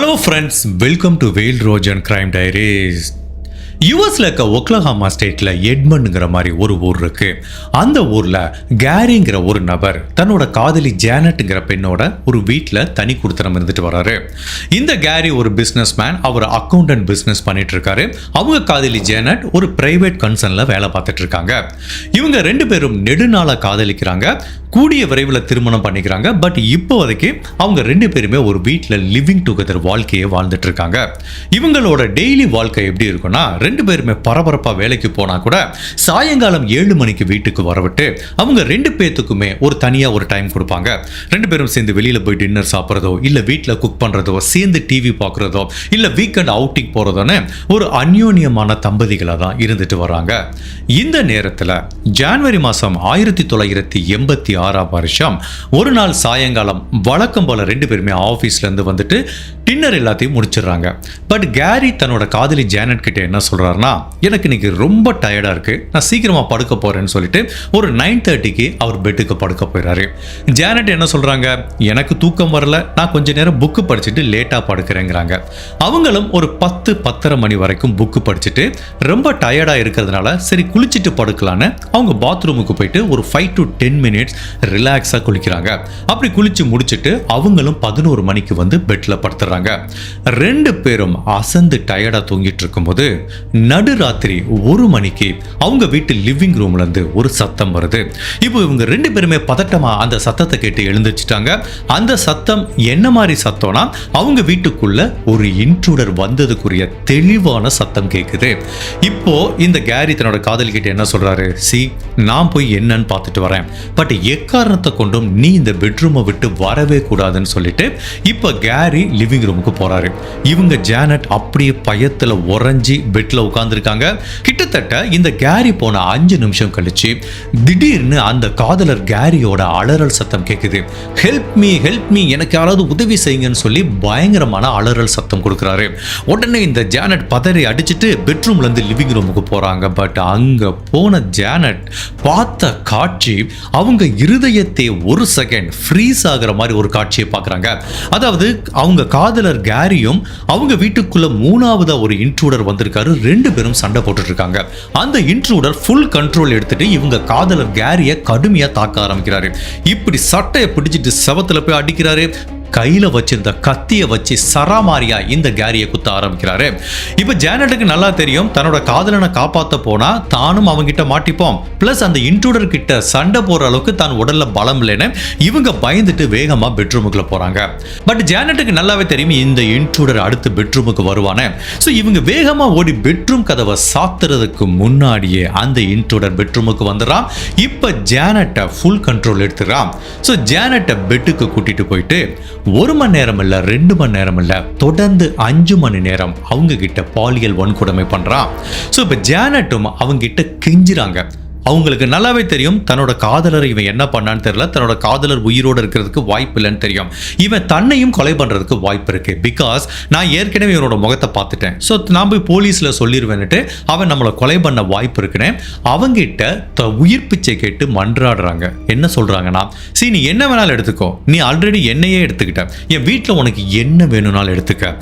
Hello friends, welcome to Vel Rojan crime diaries. யூஎஸ்ல இருக்க Oklahoma ஸ்டேட்ல எட்மண்ட்ங்கிற மாதிரி ஒரு ஊர் இருக்கு. அந்த ஊர்ல கேரிங்கிற ஒரு நபர் தன்னோட காதலி ஜேனட்ங்கிற பெண்ணோட ஒரு வீட்டில் தனி கொடுத்தனம் இருந்துட்டு வராரு. இந்த கேரி ஒரு பிசினஸ் மேன், அவர் அக்கௌண்டன்ட் பிசினஸ் பண்ணிட்டு இருக்காரு. அவங்க காதலி ஜேனட் ஒரு பிரைவேட் கன்சர்ன்ல வேலை பார்த்துட்டு இருக்காங்க. இவங்க ரெண்டு பேரும் நெடுநாளா காதலிக்கிறாங்க, கூடிய விரைவில் திருமணம் பண்ணிக்கிறாங்க. பட் இப்போதைக்கு அவங்க ரெண்டு பேருமே ஒரு வீட்டில் லிவிங் டுகெதர் வாழ்க்கையை வாழ்ந்துட்டு இருக்காங்க. இவங்களோட டெய்லி வாழ்க்கை எப்படி இருக்குன்னா, ரெண்டு பேருமே பரபரப்பா வேலைக்கு போனா கூட சாயங்காலம் 7 மணிக்கு வீட்டுக்கு வரவிட்டு அவங்க ரெண்டு பேத்துக்குமே ஒரு தனியா ஒரு டைம் கொடுப்பாங்க. ரெண்டு பேரும் சேர்ந்து வெளியில போய் டின்னர் சாப்பிட்றதோ, இல்ல வீட்டில் குக் பண்றதோ, சேர்ந்து டிவி பார்க்கறதோ, இல்ல வீக்கெண்ட் அவுட்டிங் போறதோன்னு ஒரு அந்யோன்யமான தம்பதிகளா தான் இருந்துட்டு வராங்க. இந்த நேரத்தில் ஜனவரி மாசம் 1986 வருஷம் ஒரு நாள் சாயங்காலம் வழக்கம் போல ரெண்டு பேருமே ஆஃபீஸ்ல இருந்து வந்துட்டு டின்னர் எல்லாத்தையும் முடிச்சிடுறாங்க. பட் கேரி தன்னோட காதலி ஜேனட் கிட்ட என்ன சொல்றாருன்னா, எனக்கு இன்னைக்கு ரொம்ப டயர்டா இருக்கு, நான் சீக்கிரமா படுக்க போறேன்னு சொல்லிட்டு ஒரு 9:30க்கு அவர் பெட்டுக்கு படுக்க போயிறாரு. ஜேனட் என்ன சொல்றாங்க, எனக்கு தூக்கம் வரல, நான் கொஞ்ச நேரம் புக்கு படிச்சுட்டு லேட்டா படுக்கிறேங்கிறாங்க. அவங்களும் ஒரு 10-10:30 மணி வரைக்கும் புக்கு படிச்சுட்டு ரொம்ப டயர்டா இருக்கிறதுனால சரி குளிச்சுட்டு படுக்கலான்னு அவங்க பாத்ரூமுக்கு போயிட்டு ஒரு 5 to 10 மினிட்ஸ் ரிலாக்ஸா குளிக்கிறாங்க. அப்படி குளிச்சு முடிச்சுட்டு அவங்களும் 11 மணிக்கு வந்து பெட்ல படுத்துறாங்க. ரெண்டு பேரும் அசந்து டயர்டா தூங்கிட்டு இருக்கும்போது நடுராத்திரி 1 மணிக்கு அவங்க வீட்டு லிவிங் ரூம்ல இருந்து ஒரு சத்தம் வருது. இப்போ இவங்க ரெண்டு பேருமே பதட்டமா அந்த சத்தத்தை கேட்டு எழுந்திருச்சுட்டாங்க. அந்த சத்தம் என்ன மாதிரி சத்தம்னா, அவங்க வீட்டுக்குள்ள ஒரு இன்ட்ரூடர் வந்ததுக்குரிய தெளிவான சத்தம் கேட்குது. இப்போ இந்த கேரி தன்னோட காதலி கிட்ட என்ன சொல்றாரு, நான் போய் என்னன்னு பார்த்துட்டு வரேன், பட் எக்காரணத்தை கொண்டும் நீ இந்த பெட்ரூமை விட்டு வரவே கூடாதுன்னு சொல்லிட்டு இப்ப கேரி லிவிங் ரூமுக்கு போறாரு. இவங்க ஜேனட் அப்படியே பயத்துல உறைஞ்சி பெட்ல உட்கார்ந்துருக்காங்க. கிட்டத்தட்ட இந்த கேரி போன 5 நிமிஷம் கழிச்சு திடீர்னு அந்த காதலர் கேரியோட அலறல் சத்தம் கேட்குது. ஹெல்ப் மீ, எனக்கு யாராவது உதவி செய்யுங்கன்னு சொல்லி பயங்கரமான அலறல் சத்தம் கொடுக்குறாரு. உடனே இந்த ஜேனட் பதறி அடிச்சுட்டு பெட்ரூம்ல இருந்து லிவிங் ரூமுக்கு போறாங்க. பட் அங்க போன ஜேனட் பார்த்த காட்சி அவங்க இருதயத்தை ஒரு செகண்ட் ஃப்ரீஸ் ஆகிற மாதிரி ஒரு காட்சியை பார்க்குறாங்க. அதாவது அவங்க காதலர் கேரியும் அவங்க வீட்டுக்குள்ள 3வது ஒரு இன்ட்ரூடர் வந்திருக்காரு. ரெண்டு பேரும் சண்டை போட்டுட்டு இருக்காங்க. அந்த இன்ட்ரூடர் ஃபுல் கண்ட்ரோல் எடுத்துட்டு இவங்க காதலர் கேரியை கடுமையா தாக்க ஆரம்பிக்கிறாரு. இப்படி சட்டையை பிடிச்சிட்டு செவத்துல போய் அடிக்கிறாரு. கையில வச்சிருந்த கத்தியை வச்சு சராமாரியா இந்த கேரியை குத்த ஆரம்பிக்கிறாரு. இப்ப ஜேனட்டுக்கு நல்லா தெரியும், தன்னோட காதலனை காப்பாத்த போனா தானும் அவங்க கிட்ட மாட்டிப்போம், பிளஸ் அந்த இன்ட்ரூடர் கிட்ட சண்டை போற அளவுக்கு தான் உடல்ல பலம் இல்லைன்னு இவங்க பயந்துட்டு வேகமா பெட்ரூமுக்குள்ள போறாங்க. பட் ஜேனட்டுக்கு நல்லாவே தெரியும் இந்த இன்ட்ரூடர் அடுத்து பெட்ரூமுக்கு வருவானே. சோ இவங்க வேகமா ஓடி பெட்ரூம் கதவை சாத்துறதுக்கு முன்னாடியே அந்த இன்ட்ரூடர் பெட்ரூமுக்கு வந்துடுறான். இப்ப ஜேனட்டை ஃபுல் கண்ட்ரோல் எடுத்துறான். சோ ஜேனட்டை பெட்டுக்கு கூட்டிட்டு போயிட்டு 1 மணி நேரம் இல்ல, 2 மணி நேரம் இல்ல, தொடர்ந்து 5 மணி நேரம் அவங்க கிட்ட பாலியல் வன்கொடுமை பண்றான். சோ இப்ப ஜேனட்டும் அவங்க கிட்ட கெஞ்சுறாங்க. அவங்களுக்கு நல்லாவே தெரியும் தன்னோட காதலர் இவன் என்ன பண்ணான்னு தெரியல, தன்னோட காதலர் உயிரோடு இருக்கிறதுக்கு வாய்ப்பு இல்லைன்னு தெரியும். இவன் தன்னையும் கொலை பண்றதுக்கு வாய்ப்பு இருக்கு. பிகாஸ் நான் ஏற்கனவே இவனோட முகத்தை பார்த்துட்டேன். ஸோ நான் போய் போலீஸ்ல சொல்லிடுவேன்னுட்டு அவன் நம்மளை கொலை பண்ண வாய்ப்பு இருக்குன்னு அவங்கிட்ட உயிர் பிச்சை கேட்டு மன்றாடுறாங்க. என்ன சொல்றாங்கன்னா, நீ என்ன வேணாலும் எடுத்துக்கோ, நீ ஆல்ரெடி என்னையே எடுத்துக்கிட்ட, என் வீட்டில் உனக்கு என்ன வேணும்னாலும் எடுத்துக்க,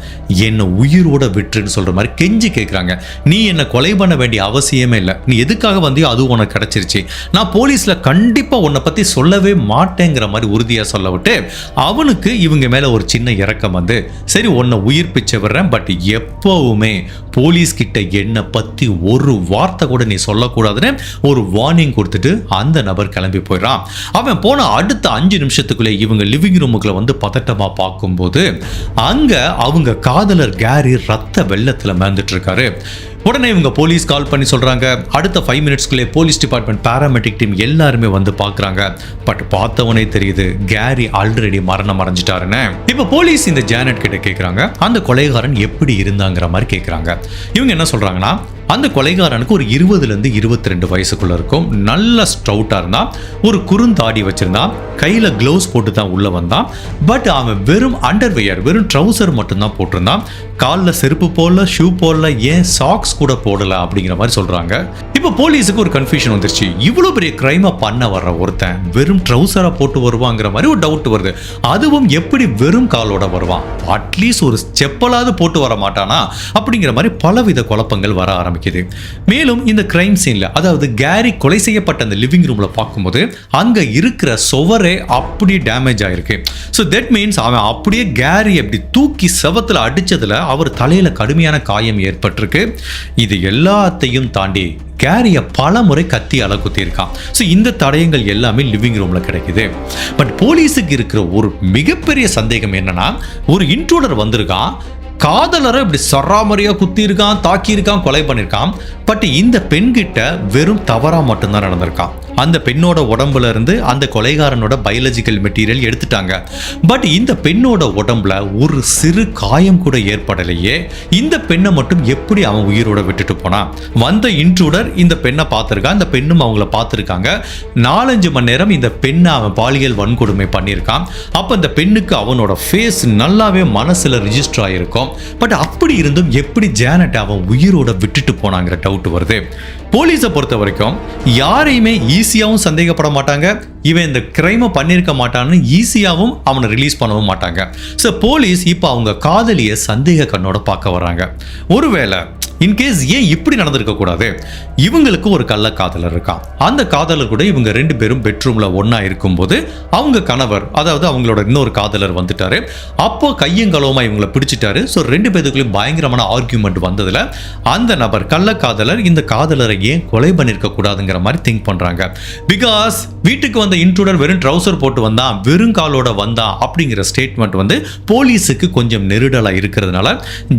என்னை உயிரோட விட்டுன்னு சொல்ற மாதிரி கெஞ்சி கேட்குறாங்க. நீ என்னை கொலை பண்ண வேண்டிய அவசியமே இல்லை, நீ எதுக்காக வந்தியோ அது உனக்கு கிடைச்சிருச்சு, நான் போலீஸ்ல கண்டிப்பா உன்னை பத்தி சொல்லவே மாட்டேங்கிற மாதிரி உறுதியா சொல்ல விட்டு அவனுக்கு இவங்க மேல ஒரு சின்ன இரக்கம் வந்து, சரி உன்னை உயிர் பிச்சை விடுறேன், பட் எப்பவுமே போலீஸ் கிட்ட என்ன பத்தி ஒரு வார்த்தை கூட நீ சொல்லக்கூடாதுன்னு ஒரு வார்னிங் கொடுத்துட்டு அந்த நபர் கிளம்பி போயிடறான். அவன் போன அடுத்த 5 நிமிஷத்துக்குள்ளே இவங்க லிவிங் ரூமுக்குள்ள வந்து பதட்டமா பார்க்கும்போது அங்க அவங்க காதலர் கேரி ரத்த வெள்ளத்துல மிதந்துட்டு இருக்காரு. உடனே இவங்க போலீஸ் கால் பண்ணி சொல்றாங்க. அடுத்த 5 மினிட்ஸ்க்குள்ளே போலீஸ் டிபார்ட்மெண்ட் பாராமெடிக் டீம் எல்லாருமே வந்து பாக்குறாங்க. பட் பார்த்தவனே தெரியுது கேரி ஆல்ரெடி மரணம் அடைஞ்சிட்டாருன்னு. இப்ப போலீஸ் இந்த ஜேனட் கிட்ட கேக்குறாங்க, அந்த கொலைகாரன் எப்படி இருந்தாங்கிற மாதிரி கேக்குறாங்க. இவங்க என்ன சொல்றாங்கன்னா, அந்த கொலைகாரனுக்கு ஒரு 20லேருந்து 22 வயசுக்குள்ள இருக்கும். நல்ல ஸ்டவுட்டா இருந்தான், ஒரு குறுந்தாடி வச்சிருந்தான், கையில க்ளவுஸ் போட்டு தான் உள்ள வந்தான். பட் அவன் வெறும் அண்டர்வேர், வெறும் ட்ரவுசர் மட்டும்தான் போட்டிருந்தான். காலில் செருப்பு போடல, ஷூ போடல, ஏன் சாக்ஸ் கூட போடல அப்படிங்கிற மாதிரி சொல்றாங்க. இப்போ போலீஸுக்கு ஒரு கன்ஃபியூஷன் வந்துருச்சு. இவ்வளோ பெரிய கிரைமை பண்ண வர்ற ஒருத்தன் வெறும் ட்ரவுசரா போட்டு வருவாங்கிற மாதிரி ஒரு டவுட் வருது. அதுவும் எப்படி வெறும் காலோட வருவான்? அட்லீஸ்ட் ஒரு செப்பலாவது போட்டு வர மாட்டானா அப்படிங்கிற மாதிரி பலவித குழப்பங்கள் வர ஆரம்பிக்குது. மேலும் இந்த கிரைம் சீன்ல, அதாவது கேரி கொலை செய்யப்பட்ட அந்த லிவிங் ரூம்ல பார்க்கும்போது அங்க இருக்கிற சுவரே அப்படி டேமேஜ் ஆயிருக்கு. ஸோ தட் மீன்ஸ் அவன் அப்படியே கேரி அப்படி தூக்கி செவத்துல அடிச்சதுல அவர் தலையில கடுமையான காயம் ஏற்பட்டிருக்கு. இது எல்லாத்தையும் தாண்டி கேரிய பல முறை கத்தியால குத்தியிருக்கான். ஸோ இந்த தடயங்கள் எல்லாமே லிவிங் ரூம்ல கிடைக்குது. பட் போலீஸுக்கு இருக்கிற ஒரு மிகப்பெரிய சந்தேகம் என்னன்னா, ஒரு இன்ட்ரூடர் வந்திருக்கான், காதலரை இப்படி சராமரியா குத்தி இருக்கான், தாக்கி இருக்கான், கொலை பண்ணிருக்கான். பட் இந்த பெண்கிட்ட வெறும் தவறா மட்டும்தான் நடந்திருக்கான். அந்த பெண்ணோட உடம்புல இருந்து அந்த கொலைகாரனோட பயாலஜிக்கல் மெட்டீரியல் எடுத்துட்டாங்க. பட் இந்த பெண்ணோட உடம்புல ஒரு சிறு காயம் கூட ஏற்படலையே. இந்த பெண்ணை மட்டும் எப்படி அவன் உயிரோட விட்டுட்டு போனான்? வந்த இன்ட்ரூடர் இந்த பெண்ணை பார்த்துருக்கான், இந்த பெண்ணும் அவங்கள பார்த்துருக்காங்க. 4-5 மணி நேரம் இந்த பெண்ணை அவன் பாலியல் வன்கொடுமை பண்ணியிருக்கான். அப்போ இந்த பெண்ணுக்கு அவனோட ஃபேஸ் நல்லாவே மனசுல ரிஜிஸ்டர் ஆகிருக்கும். பட் அப்படி இருந்தும் எப்படி ஜானட் அவன் உயிரோட விட்டுட்டு போனாங்கிற டவுட் வருது. போலீஸை பொறுத்த வரைக்கும் யாரையுமே ஈஸியாகவும் சந்தேகப்பட மாட்டாங்க, இவன் இந்த கிரைமை பண்ணியிருக்க மாட்டான்னு ஈஸியாகவும் அவனை ரிலீஸ் பண்ணவும் மாட்டாங்க. ஸோ போலீஸ் இப்போ அவங்க காதலியை சந்தேக கண்ணோட பார்க்க வராங்க. ஒருவேளை இன்கேஸ் ஏன் இப்படி நடந்திருக்க கூடாது? இவங்களுக்கு ஒரு கள்ள காதலர் இருக்கான். அந்த காதலர் கூட இவங்க 2 பேரும் பெட்ரூம்ல ஒன்னா இருக்கும்போது அவங்க கணவர், அதாவது அவங்களோட இன்னொரு காதலர் வந்துட்டாரு. அப்போ கையங்களவுமா இவங்களை பிடிச்சிட்டாரு. ஸோ 2 பேருக்குள்ளேயும் பயங்கரமான ஆர்கியூமெண்ட் வந்ததுல அந்த நபர், கள்ள காதலர், இந்த காதலரை ஏன் கொலை பண்ணிருக்க கூடாதுங்கிற மாதிரி திங்க் பண்றாங்க. பிகாஸ் வீட்டுக்கு வந்த இன்ட்ரூடர் வெறும் ட்ரவுசர் போட்டு வந்தான், வெறும் காலோட வந்தான் அப்படிங்கிற ஸ்டேட்மெண்ட் வந்து போலீஸுக்கு கொஞ்சம் நெருடலா இருக்கிறதுனால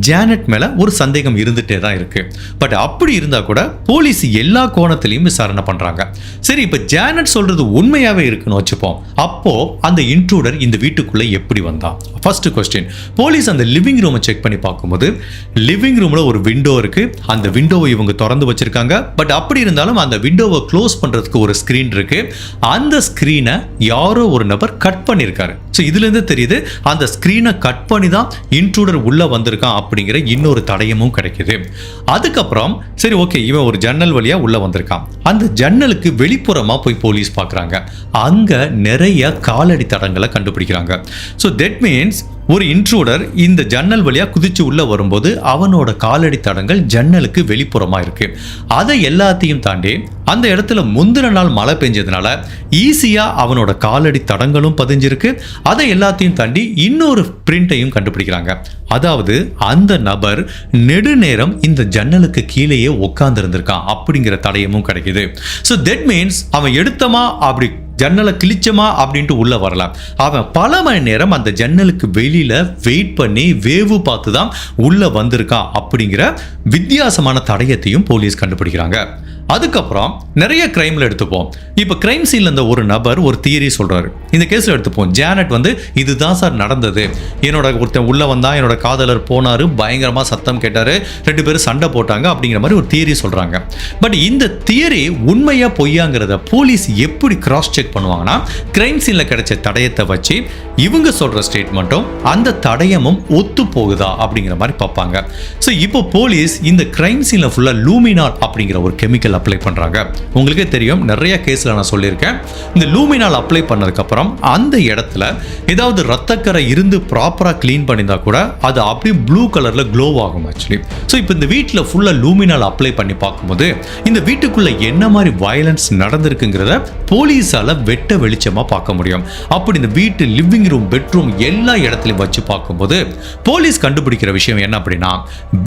ஜானட் மேல ஒரு சந்தேகம் இருந்துட்டே தான் இருக்கு. பட் அப்படி இருந்தா கூட போலீஸ் எல்லா கோணத்திலையும் விசாரணை பண்றாங்க. சரி, இப்ப ஜானட் சொல்றது உண்மையாவே இருக்குன்னு வச்சுப்போம். அப்போ அந்த இன்ட்ரூடர் இந்த வீட்டுக்குள்ள எப்படி வந்தான்? First question. போலீஸ் அந்த லிவிங் ரூமை செக் பண்ணி பார்க்கும்போது லிவிங் ரூம்ல ஒரு விண்டோ இருக்கு. அந்த விண்டோவை இவங்க திறந்து வச்சிருக்காங்க. பட் அப்படி இருந்தாலும் அந்த விண்டோவை க்ளோஸ் பண்றதுக்கு ஒரு ஸ்கிரீன் இருக்கு. அந்த ஸ்கிரீனை யாரோ ஒரு நபர் கட் பண்ணிருக்காரு. ஸோ இதுல இருந்து தெரியுது அந்த ஸ்கிரீனை கட் பண்ணி தான் இன்ட்ரூடர் உள்ள வந்திருக்கான் அப்படிங்கிற இன்னொரு தடயமும் கிடைக்குது. அதுக்கப்புறம் சரி ஓகே, இவன் ஒரு ஜன்னல் வழியா உள்ள வந்திருக்கான். அந்த ஜன்னலுக்கு வெளிப்புறமா போய் போலீஸ் பார்க்குறாங்க. அங்க நிறைய காலடி தடங்களை கண்டுபிடிக்கிறாங்க. ஸோ தட் மீன்ஸ் ஒரு இன்ட்ரூடர் இந்த ஜன்னல் வழியா குதிச்சு உள்ள வரும்போது அவனோட காலடி தடங்கள் ஜன்னலுக்கு வெளிப்புறமா இருக்கு. அதை எல்லாத்தையும் தாண்டி அந்த இடத்துல முந்தின நாள் மழை பெஞ்சதுனால ஈஸியா அவனோட காலடி தடங்களும் பதிஞ்சிருக்கு. அதை எல்லாத்தையும் தாண்டி இன்னொரு பிரிண்டையும் கண்டுபிடிக்கிறாங்க. அதாவது அந்த நபர் நெடுநேரம் இந்த ஜன்னலுக்கு கீழேயே உட்கார்ந்து இருந்திருக்கான் அப்படிங்கிற தடயமும் கிடைக்குது. ஸோ தட் மீன்ஸ் அவன் எடுத்தமா அப்படி ஜன்னலை கிழிச்சமா அப்படின்ட்டு உள்ள வரலாம். அவன் பல மணி நேரம் அந்த ஜன்னலுக்கு வெளியில வெயிட் பண்ணி வேவு பார்த்து தான் உள்ள வந்திருக்கான் அப்படிங்கிற வித்தியாசமான தடயத்தையும் போலீஸ் கண்டுபிடிக்கிறாங்க. அதுக்கப்புறம் நிறைய கிரைம்ல எடுத்துப்போம். இப்போ கிரைம் சீன்ல இருந்த ஒரு நபர் ஒரு தியரி சொல்றாரு. இந்த கேஸ்ல எடுத்துப்போம், ஜானட் வந்து இதுதான் சார் நடந்தது, என்னோட ஒருத்தன் உள்ள வந்தா, என்னோட காதலர் போனாரு, பயங்கரமா சத்தம் கேட்டாரு, 2 பேரும் சண்டை போட்டாங்க அப்படிங்கிற மாதிரி ஒரு தியரி சொல்றாங்க. பட் இந்த தியரி உண்மையா பொய்யாங்கிறத போலீஸ் எப்படி கிராஸ் செக் பண்ணுவாங்கன்னா, கிரைம் சீன்ல கிடைச்ச தடயத்தை வச்சு இவங்க சொல்ற ஸ்டேட்மெண்ட்டும் அந்த தடயமும் ஒத்து போகுதா அப்படிங்கிற மாதிரி பார்ப்பாங்க. ஸோ இப்போ போலீஸ் இந்த கிரைம் சீன்ல ஃபுல்லா லூமினால் அப்படிங்கிற ஒரு கெமிக்கல் அப்ளை பண்றாங்க. உங்களுக்கே தெரியும், நிறைய கேஸ்ல நான் சொல்லியிருக்கேன், இந்த லூமினால் அப்ளை பண்ணதுக்கு அப்புறம் அந்த இடத்துல ஏதாவது ரத்தக்கரை இருந்து ப்ராப்பரா கிளீன் பண்ணியிருந்தா கூட அது அப்படியே ப்ளூ கலர்ல க்ளோ ஆகும் ஆக்சுவலி. ஸோ இப்போ இந்த வீட்டில் ஃபுல்லா லூமினால் அப்ளை பண்ணி பார்க்கும்போது இந்த வீட்டுக்குள்ள என்ன மாதிரி வயலன்ஸ் நடந்திருக்குங்கிறத போலீஸால வெட்ட வெளிச்சமா பார்க்க முடியும். அப்படி இந்த வீட்டு லிவிங் ரூம், பெட்ரூம் எல்லா இடத்துலையும் வச்சு பார்க்கும்போது போலீஸ் கண்டுபிடிக்கிற விஷயம் என்ன அப்படின்னா,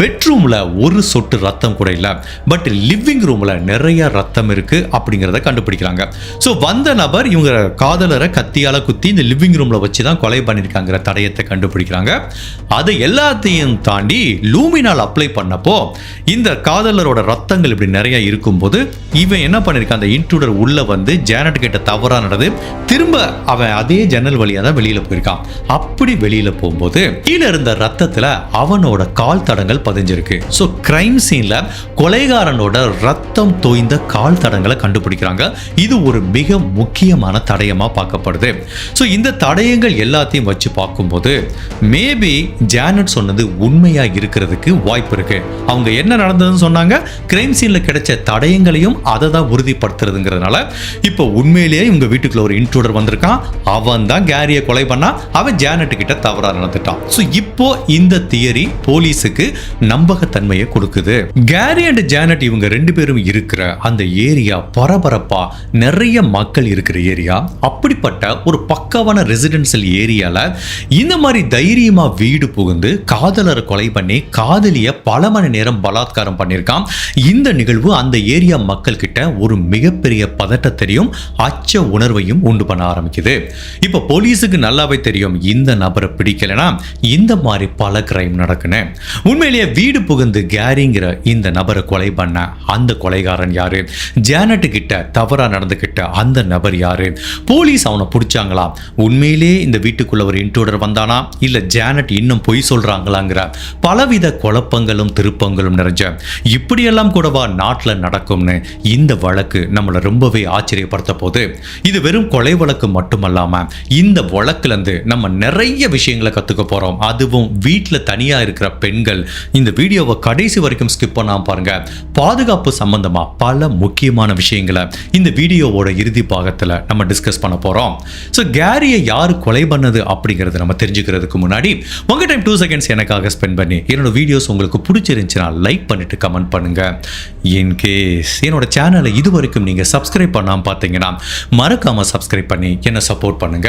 பெட்ரூம்ல ஒரு சொட்டு ரத்தம் கூட இல்லை. பட் லிவிங் ரூம்ல நிறைய ரத்தம் இருக்கு அப்படிங்கிறத கண்டுபிடிக்கிறாங்க. ஸோ வந்த நபர் இவங்க காதலரை கத்தியால குத்தி இந்த லிவிங் ரூம்ல வச்சு தான் கொலை பண்ணியிருக்காங்கிற தடயத்தை கண்டுபிடிக்கிறாங்க. அதை எல்லாத்தையும் தாண்டி லூமினால் அப்ளை பண்ணப்போ இந்த காதலரோட ரத்தங்கள் இப்படி நிறைய இருக்கும்போது இவன் என்ன பண்ணியிருக்கான், அந்த இன்ட்ரூடர் உள்ள வந்து ஜானட் கிட்ட தவறா நடந்து திரும்ப அவன் அதே ஜன்னல் வழியா தான் வெளியில போயிருக்கான். அப்படி வெளியில போகும்போது கீழே இருந்த ரத்தத்துல அவனோட கால் தடங்கள் பதிஞ்சிருக்கு. ஸோ கிரைம் சீன்ல கொலைகாரனோட ரத்தம் தோய்ந்த கால் தடங்களை கண்டுபிடிக்கிறாங்க. இது ஒரு மிக முக்கியமான தடயமா பார்க்கப்படுது. ஸோ இந்த தடயங்கள் எல்லாத்தையும் வச்சு பார்க்கும்போது மேபி ஜானட் சொன்னது உண்மையா இருக்கிறதுக்கு வாய்ப்பு இருக்கு. அவங்க என்ன நடந்ததுன்னு சொன்னாங்க, கிரைம் சீன்ல கிடைச்ச தடயங்களையும் அதை தான் உறுதிப்படுத்துறதுங்கிறதுனால இப்போ உண்மையிலேயே இவங்க வீட்டுக்குள்ள ஒரு இன்ட்ரூடர் வந்திருக்கான், அவன் தான் கேரியை கொலை பண்ணா, அவன் ஜானட் கிட்ட தவறா நடந்துட்டான். ஸோ இப்போ இந்த தியரி போலீஸுக்கு நம்பகத்தன்மையை கொடுக்குது. கேரி அண்ட் ஜானட் இவங்க ரெண்டு பேரும் இருக்கிற அந்த ஏரியா பரபரப்பா நிறைய மக்கள் இருக்கிற ஏரியா. அப்படிப்பட்ட ஒரு பக்காவான ரெசிடென்சியல் ஏரியால இந்த மாதிரி தைரியமா வீடு புகுந்து காதலரை கொலை பண்ணி காதலிய பல மணி நேரம் பலாத்காரம் பண்ணியிருக்கான். இந்த நிகழ்வு அந்த ஏரியா மக்கள் கிட்ட ஒரு மிகப்பெரிய பதட்டத்தையும் அச்ச உணர்வையும் உண்டு பண்ண ஆரம்பிக்குது. இப்ப போலீஸுக்கு நல்லாவே தெரியும் இந்த நபரை பிடிக்கலனா இந்த மாதிரி பல கிரைம் நடக்குன்னு. உண்மையிலேயே வீடு புகுந்து கேரிங்கிற இந்த நபரை கொலை பண்ண அந்த கொலைகாரன் யாரு, ஜானட் கிட்ட தவறா நடந்துகிட்ட அந்த நபர் யாரு, போலீஸ் அவனை பிடிச்சாங்களா, உண்மையிலே இந்த வீட்டுக்குள்ள ஒரு இன்ட்ரூடர் வந்தானா, இல்ல ஜானட் இன்னும் பொய் சொல்றாங்களாங்கிற பலவித குழப்பங்களும் திருப்பங்களும் நிறைஞ்ச இப்படியெல்லாம் கூடவா நாட்டில் நடக்கும்னு இந்த வழக்கு நம்மளை ரொம்பவே ஆச்சரியப்படுத்த போது. இது வெறும் கொலை வழக்கு மட்டுமல்லாம இந்த வழக்குல இருந்து நம்ம நிறைய விஷயங்களை கத்துக்க போறோம். அதுவும் வீட்டில் தனியா இருக்கிற பெண்கள் இந்த வீடியோவை கடைசி வரைக்கும் ஸ்கிப் பண்ணாம பாருங்க. பாதுகாப்பு சம்பந்தமா பல முக்கியமான விஷயங்களை இந்த வீடியோவோட இறுதி பாகத்துல நம்ம டிஸ்கஸ் பண்ண போறோம். ஸோ கேரியை யாரு கொலை பண்ணது அப்படிங்கறத நம்ம தெரிஞ்சுக்கிறதுக்கு முன்னாடி உங்க டைம் 2 செகண்ட்ஸ் எனக்காக ஸ்பெண்ட் பண்ணி என்னோட வீடியோஸ் உங்களுக்கு பிடிச்சிருந்துச்சுன்னா லைக் பண்ணிட்டு கமெண்ட் பண்ணுங்க. இன்கேஸ் என்னோட சேனலை இது வரைக்கும் நீங்க சப்ஸ்கிரைப் பண்ணாம பார்த்தீங்கன்னா மறக்காம சப்ஸ்கிரைப் பண்ணி என்ன சப்போர்ட் பண்ணுங்க.